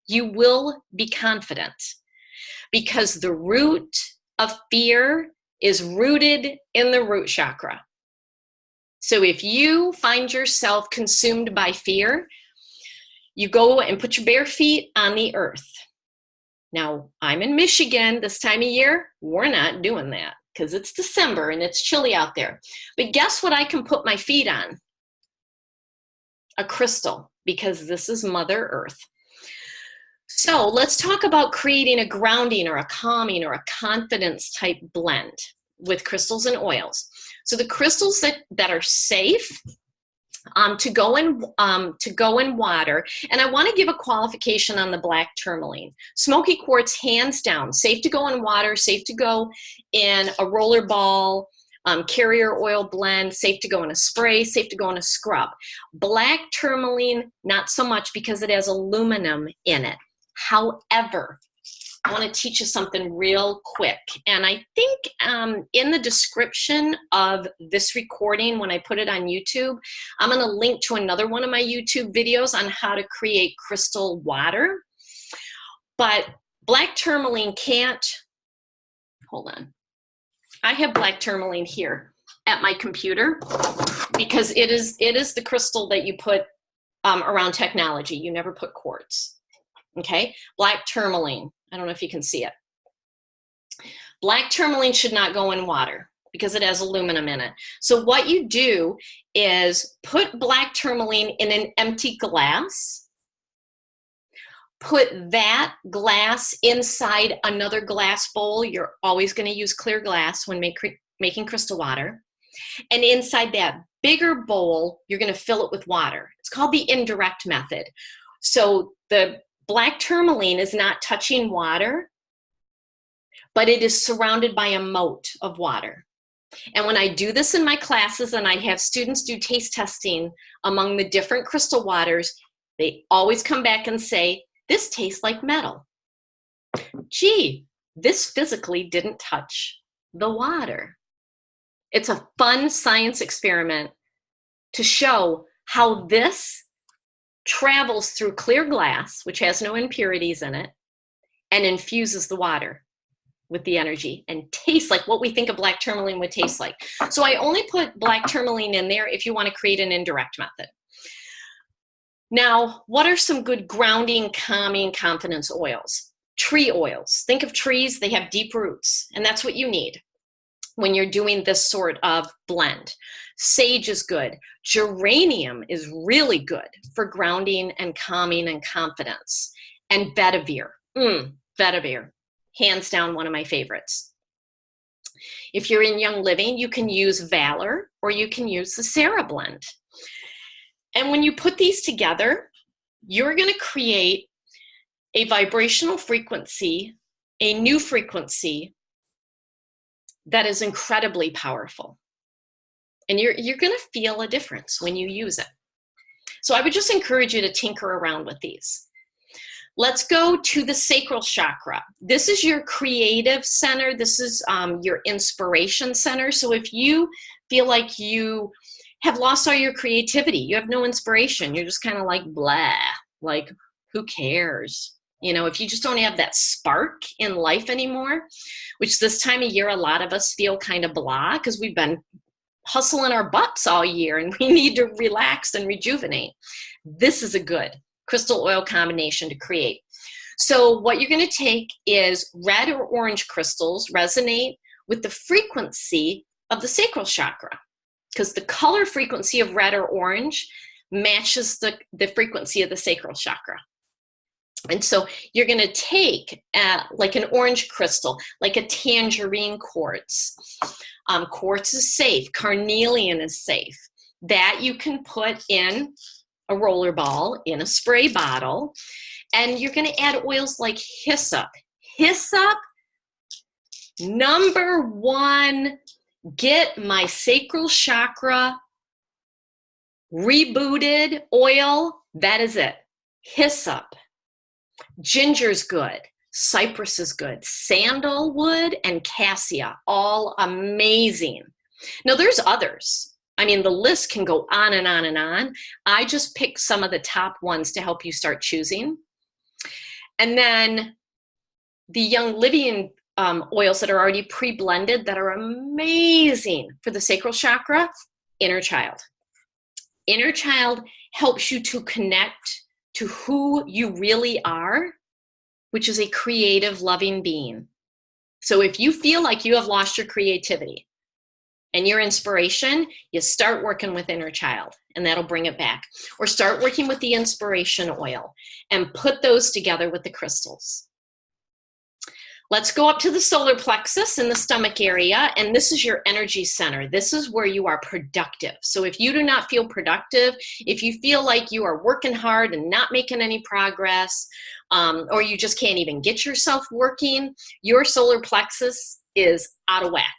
you will be confident, because the root of fear is rooted in the root chakra. So if you find yourself consumed by fear, you go and put your bare feet on the earth. Now, I'm in Michigan this time of year. We're not doing that because it's December and it's chilly out there. But guess what I can put my feet on? A crystal, because this is Mother Earth. So let's talk about creating a grounding or a calming or a confidence type blend with crystals and oils. So the crystals that are safe to go in water, and I want to give a qualification on the black tourmaline. Smoky quartz, hands down, safe to go in water, safe to go in a roller ball, carrier oil blend, safe to go in a spray, safe to go in a scrub. Black tourmaline, not so much, because it has aluminum in it. However, I want to teach you something real quick. And I think in the description of this recording, when I put it on YouTube, I'm going to link to another one of my YouTube videos on how to create crystal water. But black tourmaline can't, hold on. I have black tourmaline here at my computer because it is the crystal that you put around technology. You never put quartz. Okay, black tourmaline. I don't know if you can see it. Black tourmaline should not go in water because it has aluminum in it. So what you do is put black tourmaline in an empty glass, put that glass inside another glass bowl. You're always going to use clear glass when making crystal water. And inside that bigger bowl, you're going to fill it with water. It's called the indirect method. So the black tourmaline is not touching water, but it is surrounded by a moat of water. And when I do this in my classes and I have students do taste testing among the different crystal waters, they always come back and say, this tastes like metal. Gee, this physically didn't touch the water. It's a fun science experiment to show how this travels through clear glass, which has no impurities in it, and infuses the water with the energy and tastes like what we think a black tourmaline would taste like. So I only put black tourmaline in there if you want to create an indirect method. Now, what are some good grounding, calming, confidence oils? Tree oils. Think of trees, they have deep roots, and that's what you need when you're doing this sort of blend. Sage is good. Geranium is really good for grounding and calming and confidence. And vetiver. Vetiver. Hands down, one of my favorites. If you're in Young Living, you can use Valor or you can use the Sarah blend. And when you put these together, you're going to create a vibrational frequency, a new frequency that is incredibly powerful. And you're going to feel a difference when you use it. So I would just encourage you to tinker around with these. Let's go to the sacral chakra. This is your creative center. This is your inspiration center. So if you feel like you have lost all your creativity, you have no inspiration, you're just kind of like blah, like who cares? You know, if you just don't have that spark in life anymore, which this time of year, a lot of us feel kind of blah because we've been hustling our butts all year and we need to relax and rejuvenate. This is a good crystal oil combination to create. So what you're going to take is red or orange crystals, resonate with the frequency of the sacral chakra, because the color frequency of red or orange matches the frequency of the sacral chakra. And so you're going to take like an orange crystal, like a tangerine quartz. Quartz is safe. Carnelian is safe. That you can put in a roller ball, in a spray bottle. And you're going to add oils like hyssop. Hyssop Number one, get my sacral chakra rebooted oil. That is it. Hyssop. Ginger's good. Cypress is good. Sandalwood and cassia, all amazing. Now there's others. I mean, the list can go on and on and on. I just picked some of the top ones to help you start choosing. And then the Young Living oils that are already pre-blended that are amazing for the sacral chakra, Inner Child. Inner Child helps you to connect to who you really are, which is a creative, loving being. So if you feel like you have lost your creativity and your inspiration, you start working with Inner Child, and that'll bring it back. Or start working with the inspiration oil and put those together with the crystals. Let's go up to the solar plexus in the stomach area, and this is your energy center. This is where you are productive. So if you do not feel productive, if you feel like you are working hard and not making any progress, or you just can't even get yourself working, your solar plexus is out of whack.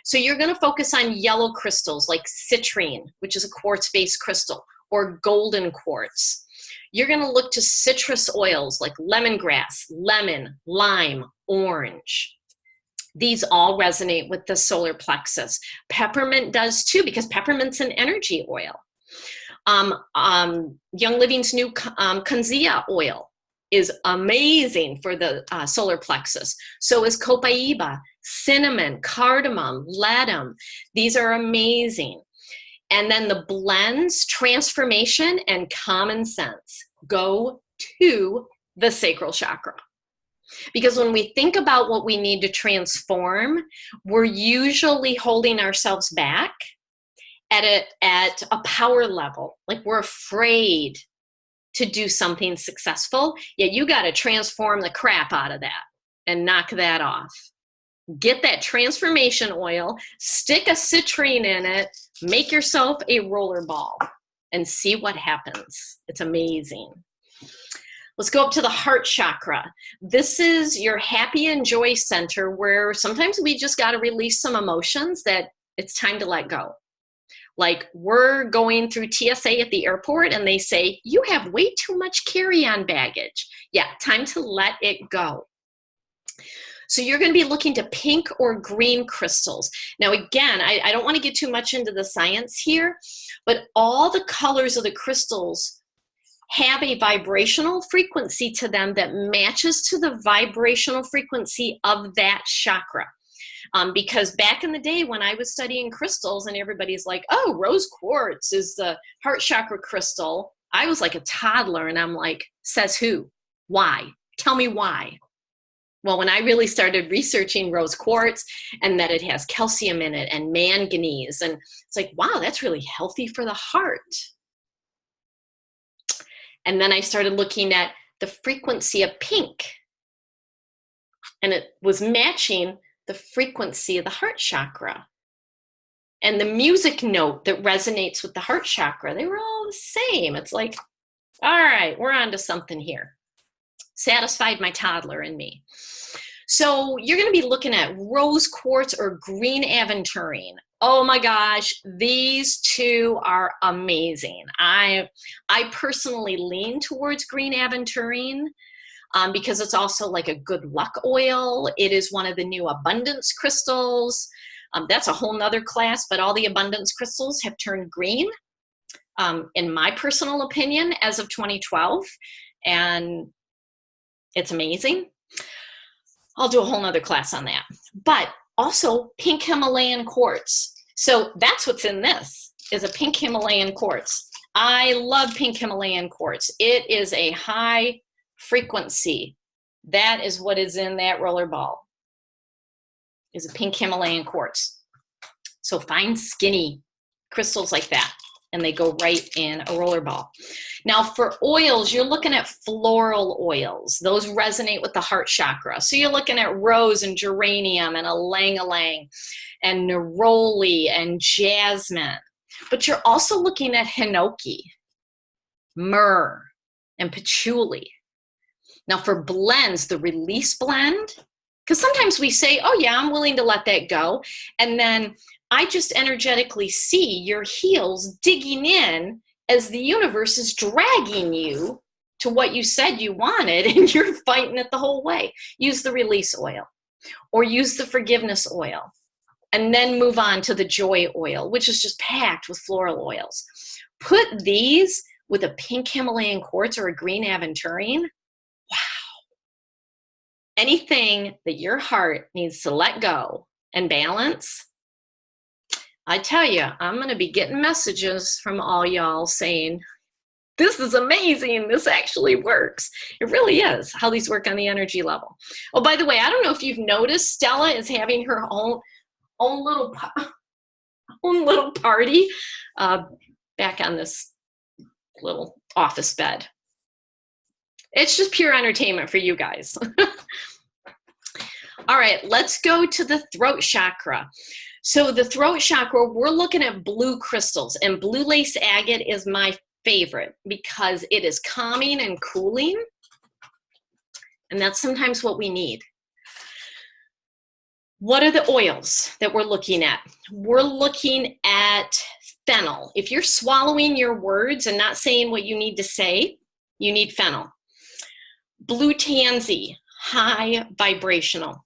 So you're going to focus on yellow crystals like citrine, which is a quartz-based crystal, or golden quartz. You're going to look to citrus oils like lemongrass, lemon, lime, orange. These all resonate with the solar plexus. Peppermint does too, because peppermint's an energy oil. Young Living's new Kunzia oil is amazing for the solar plexus. So is copaiba, cinnamon, cardamom, ledum. These are amazing. And then the blends, transformation, and common sense go to the sacral chakra. Because when we think about what we need to transform, we're usually holding ourselves back at a power level. Like we're afraid to do something successful, yet you got to transform the crap out of that and knock that off. Get that transformation oil, stick a citrine in it, make yourself a roller ball, and see what happens. It's amazing. Let's go up to the heart chakra. This is your happy and joy center, where sometimes we just got to release some emotions that it's time to let go. Like we're going through TSA at the airport and they say, you have way too much carry-on baggage. Yeah, time to let it go. So you're going to be looking to pink or green crystals. Now, again, I don't want to get too much into the science here, but all the colors of the crystals have a vibrational frequency to them that matches to the vibrational frequency of that chakra. Because back in the day when I was studying crystals and everybody's like, oh, rose quartz is the heart chakra crystal, I was like a toddler and I'm like, says who? Why? Tell me why. Well, when I really started researching rose quartz and that it has calcium in it and manganese, and it's like, wow, that's really healthy for the heart. And then I started looking at the frequency of pink, and it was matching the frequency of the heart chakra. And the music note that resonates with the heart chakra, they were all the same. It's like, all right, we're on to something here. Satisfied my toddler in me. So you're going to be looking at rose quartz or green aventurine. Oh my gosh, these two are amazing. I personally lean towards green aventurine because it's also like a good luck oil. It is one of the new abundance crystals. That's a whole nother class, but all the abundance crystals have turned green, in my personal opinion, as of 2012. And it's amazing. I'll do a whole nother class on that. But also pink Himalayan quartz. So that's what's in this, is a pink Himalayan quartz. I love pink Himalayan quartz. It is a high frequency. That is what is in that roller ball, is a pink Himalayan quartz. So find skinny crystals like that, and they go right in a roller ball. Now for oils, you're looking at floral oils. Those resonate with the heart chakra. So you're looking at rose and geranium and ylang-ylang and neroli and jasmine. But you're also looking at hinoki, myrrh, and patchouli. Now for blends, the release blend, Because sometimes we say, oh yeah, I'm willing to let that go. And then I just energetically see your heels digging in as the universe is dragging you to what you said you wanted, and you're fighting it the whole way. Use the release oil, or use the forgiveness oil, and then move on to the joy oil, which is just packed with floral oils. Put these with a pink Himalayan quartz or a green aventurine. Wow. Anything that your heart needs to let go and balance, I tell you, I'm going to be getting messages from all y'all saying, this is amazing. This actually works. It really is how these work on the energy level. Oh, by the way, I don't know if you've noticed, Stella is having her own little party back on this little office bed. It's just pure entertainment for you guys. All right, let's go to the throat chakra. So the throat chakra, we're looking at blue crystals, and blue lace agate is my favorite because it is calming and cooling, and that's sometimes what we need. What are the oils that we're looking at? We're looking at fennel. If you're swallowing your words and not saying what you need to say, you need fennel. Blue tansy, high vibrational.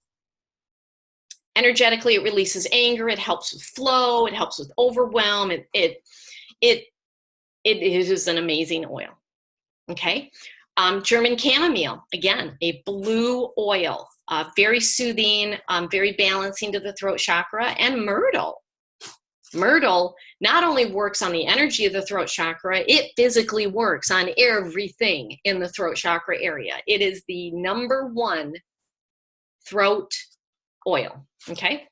Energetically, it releases anger. It helps with flow. It helps with overwhelm. It is an amazing oil. Okay. German chamomile, again, a blue oil, very soothing, very balancing to the throat chakra. And myrtle. Myrtle not only works on the energy of the throat chakra, it physically works on everything in the throat chakra area. It is the #1 throat oil. Okay.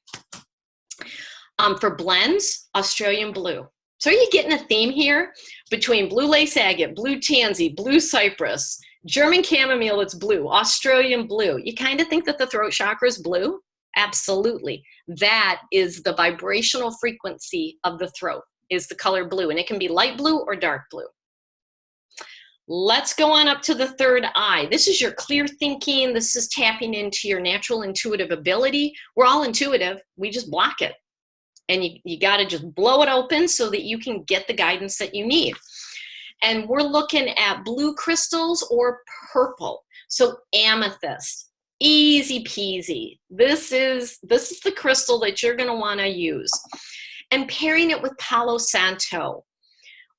For blends, Australian blue. So are you getting a theme here between blue lace agate, blue tansy, blue cypress, German chamomile that's blue, Australian blue? You kind of think that the throat chakra is blue? Absolutely. That is the vibrational frequency of the throat, is the color blue. And it can be light blue or dark blue. Let's go on up to the third eye. This is your clear thinking. This is tapping into your natural intuitive ability. We're all intuitive. We just block it. And you got to just blow it open so that you can get the guidance that you need. And we're looking at blue crystals or purple. So amethyst, easy peasy. This is the crystal that you're going to want to use. And pairing it with Palo Santo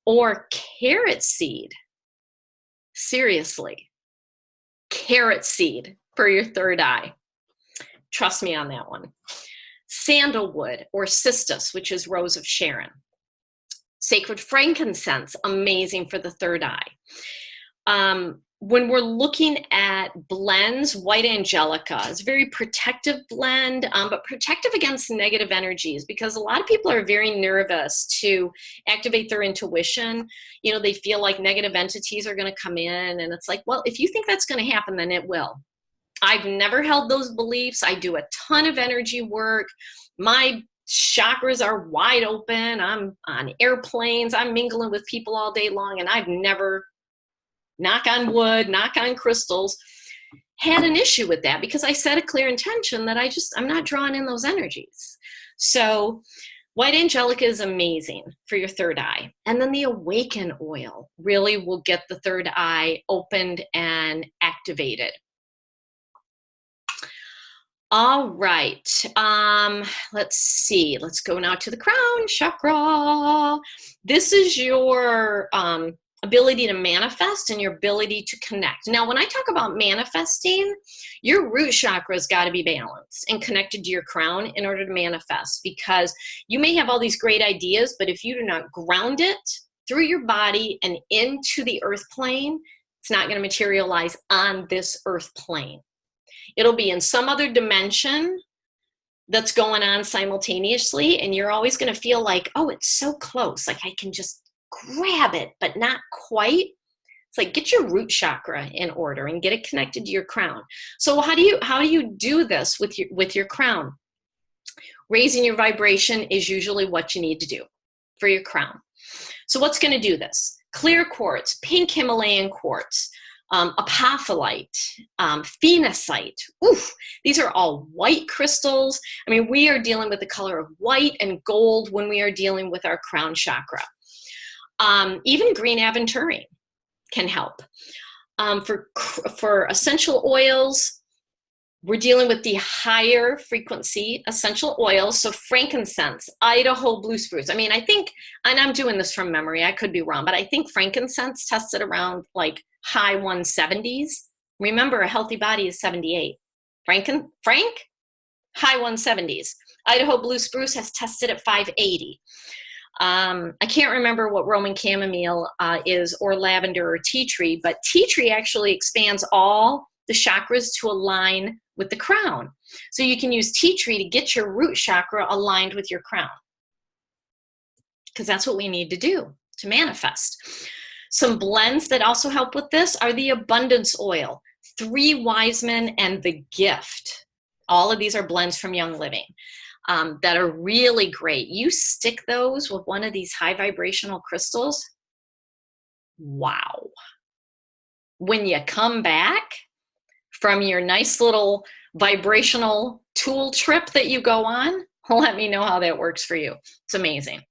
or carrot seed. Seriously, carrot seed for your third eye. Trust me on that one. Sandalwood or cistus, which is rose of Sharon. Sacred frankincense, amazing for the third eye. When we're looking at blends, white angelica is a very protective blend, but protective against negative energies, because a lot of people are very nervous to activate their intuition. You know, they feel like negative entities are going to come in, and it's like, well, if you think that's going to happen, then it will. I've never held those beliefs. I do a ton of energy work. My chakras are wide open. I'm on airplanes. I'm mingling with people all day long, and I've never, knock on wood, knock on crystals, had an issue with that because I set a clear intention that I'm not drawing in those energies. So white angelica is amazing for your third eye. And then the awaken oil really will get the third eye opened and activated. All right, let's see. Let's go now to the crown chakra. This is your ability to manifest and your ability to connect. Now, when I talk about manifesting, your root chakra has got to be balanced and connected to your crown in order to manifest, because you may have all these great ideas, but if you do not ground it through your body and into the earth plane, it's not going to materialize on this earth plane. It'll be in some other dimension that's going on simultaneously, and you're always going to feel like, oh, it's so close, like I can just grab it, but not quite. It's like, get your root chakra in order and get it connected to your crown. So how do you do this with your crown? Raising your vibration is usually what you need to do for your crown. So what's going to do this? Clear quartz, pink Himalayan quartz, apophyllite, phenacite. Oof, these are all white crystals. I mean, we are dealing with the color of white and gold when we are dealing with our crown chakra. Even green aventurine can help. For essential oils, we're dealing with the higher frequency essential oils. So frankincense, Idaho blue spruce. I mean, I think, and I'm doing this from memory, I could be wrong, but I think frankincense tested around like high 170s. Remember, a healthy body is 78. Frank, high 170s. Idaho blue spruce has tested at 580. I can't remember what Roman chamomile is, or lavender or tea tree, but tea tree actually expands all the chakras to align with the crown. So you can use tea tree to get your root chakra aligned with your crown, because that's what we need to do to manifest. Some blends that also help with this are the abundance oil, 3 wise men, and the gift. All of these are blends from Young Living that are really great. You stick those with one of these high vibrational crystals. Wow. When you come back from your nice little vibrational tool trip that you go on, let me know how that works for you. It's amazing.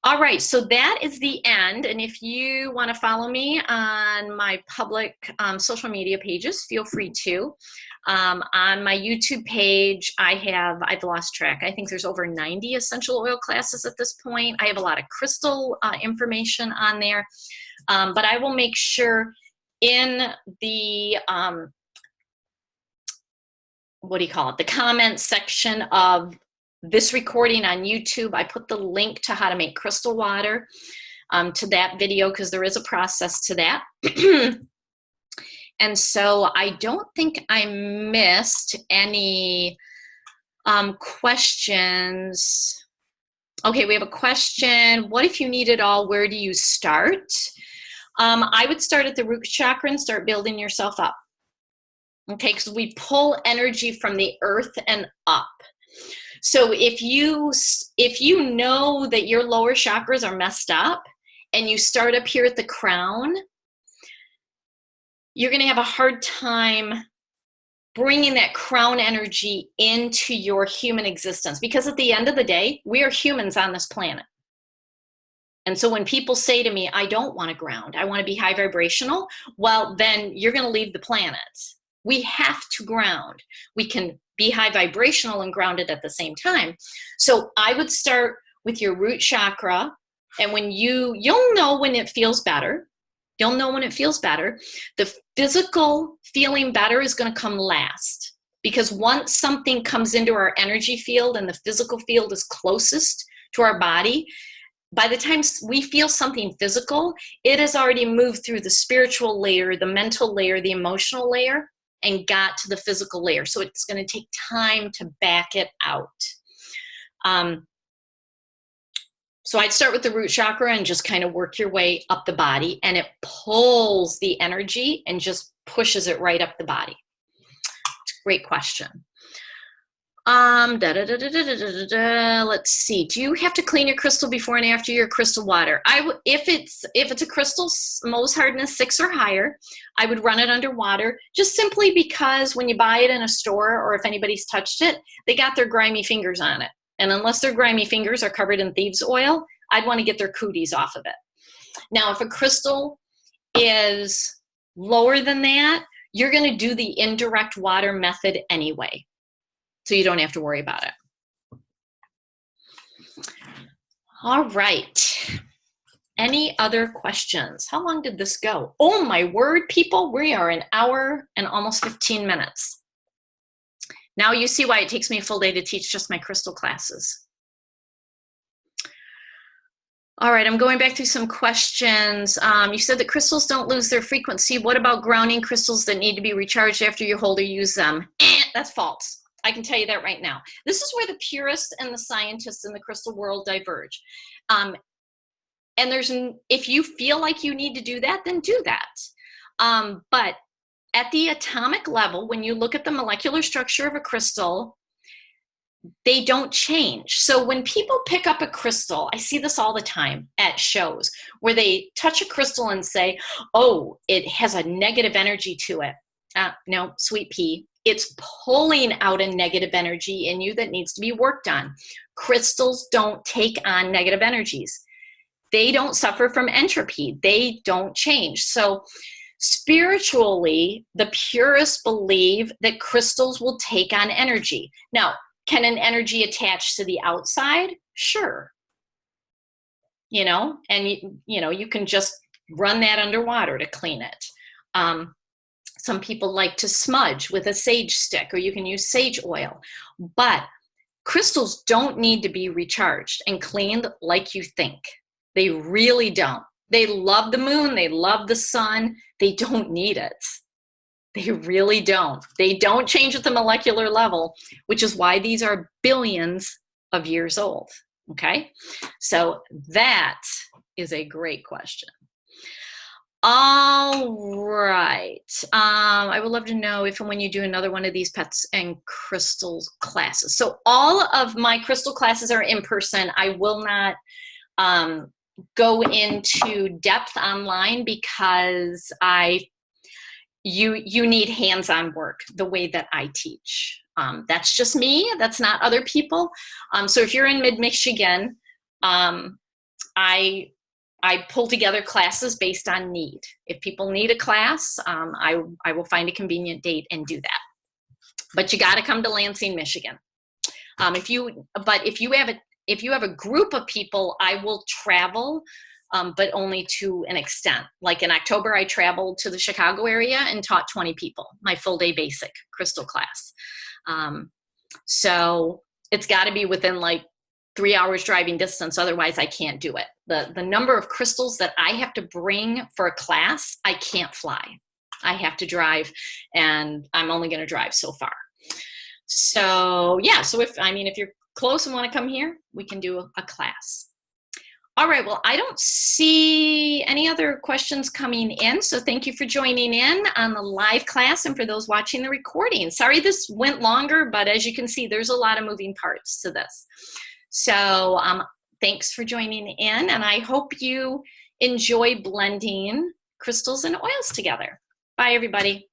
All right, so that is the end. And if you want to follow me on my public social media pages, feel free to. On my YouTube page, I've lost track. I think there's over 90 essential oil classes at this point. I have a lot of crystal information on there, but I will make sure in the, the comment section of this recording on YouTube, I put the link to how to make crystal water to that video, because there is a process to that. And so I don't think I missed any questions. Okay, we have a question. What if you need it all? Where do you start? I would start at the root chakra and start building yourself up. Okay, because we pull energy from the earth and up. So if you know that your lower chakras are messed up and you start up here at the crown, you're going to have a hard time bringing that crown energy into your human existence, because at the end of the day, we are humans on this planet. And so when people say to me, I don't want to ground, I want to be high vibrational, well, then you're going to leave the planet. We have to ground. We can be high vibrational and grounded at the same time. So I would start with your root chakra. And when you'll know when it feels better. You'll know when it feels better. The physical feeling better is going to come last, because once something comes into our energy field and the physical field is closest to our body, by the time we feel something physical, it has already moved through the spiritual layer, the mental layer, the emotional layer, and got to the physical layer. So it's going to take time to back it out. So I'd start with the root chakra and just kind of work your way up the body, and it pulls the energy and just pushes it right up the body. It's a great question. Let's see. Do you have to clean your crystal before and after your crystal water? If it's a crystal Mohs hardness 6 or higher, I would run it under water, just simply because when you buy it in a store, or if anybody's touched it, they got their grimy fingers on it. And unless their grimy fingers are covered in thieves oil, I'd want to get their cooties off of it. Now, if a crystal is lower than that, you're going to do the indirect water method anyway. So you don't have to worry about it. All right. Any other questions? How long did this go? Oh my word, people, we are an hour and almost 15 minutes. Now you see why it takes me a full day to teach just my crystal classes. All right, I'm going back through some questions. You said that crystals don't lose their frequency. What about grounding crystals that need to be recharged after you hold or use them? That's false. I can tell you that right now. This is where the purists and the scientists in the crystal world diverge. And if you feel like you need to do that, then do that. But at the atomic level, when you look at the molecular structure of a crystal, they don't change. So when people pick up a crystal, I see this all the time at shows where they touch a crystal and say, oh, it has a negative energy to it. No, sweet pea. It's pulling out a negative energy in you that needs to be worked on. Crystals don't take on negative energies. They don't suffer from entropy. They don't change. So spiritually, the purists believe that crystals will take on energy. Now, can an energy attach to the outside? Sure. And you can just run that underwater to clean it. Some people like to smudge with a sage stick, or you can use sage oil. But crystals don't need to be recharged and cleaned like you think. They really don't. They love the moon. They love the sun. They don't need it. They really don't. They don't change at the molecular level, which is why these are billions of years old. Okay? So that is a great question. All right. I would love to know if and when you do another one of these pets and crystals classes. So all of my crystal classes are in person. I will not go into depth online because you need hands-on work the way that I teach. That's just me. That's not other people. So if you're in mid-Michigan, I pull together classes based on need. If people need a class, I will find a convenient date and do that. But you got to come to Lansing, Michigan. If you have a group of people, I will travel, but only to an extent. Like in October, I traveled to the Chicago area and taught 20 people, my full day basic crystal class. So it's got to be within like 3 hours driving distance. Otherwise I can't do it. The number of crystals that I have to bring for a class, I can't fly. I have to drive, and I'm only going to drive so far. So yeah, so if you're close and want to come here, we can do a class. All right, well, I don't see any other questions coming in, so thank you for joining in on the live class and for those watching the recording. Sorry this went longer, but as you can see, there's a lot of moving parts to this. So thanks for joining in, and I hope you enjoy blending crystals and oils together. Bye, everybody.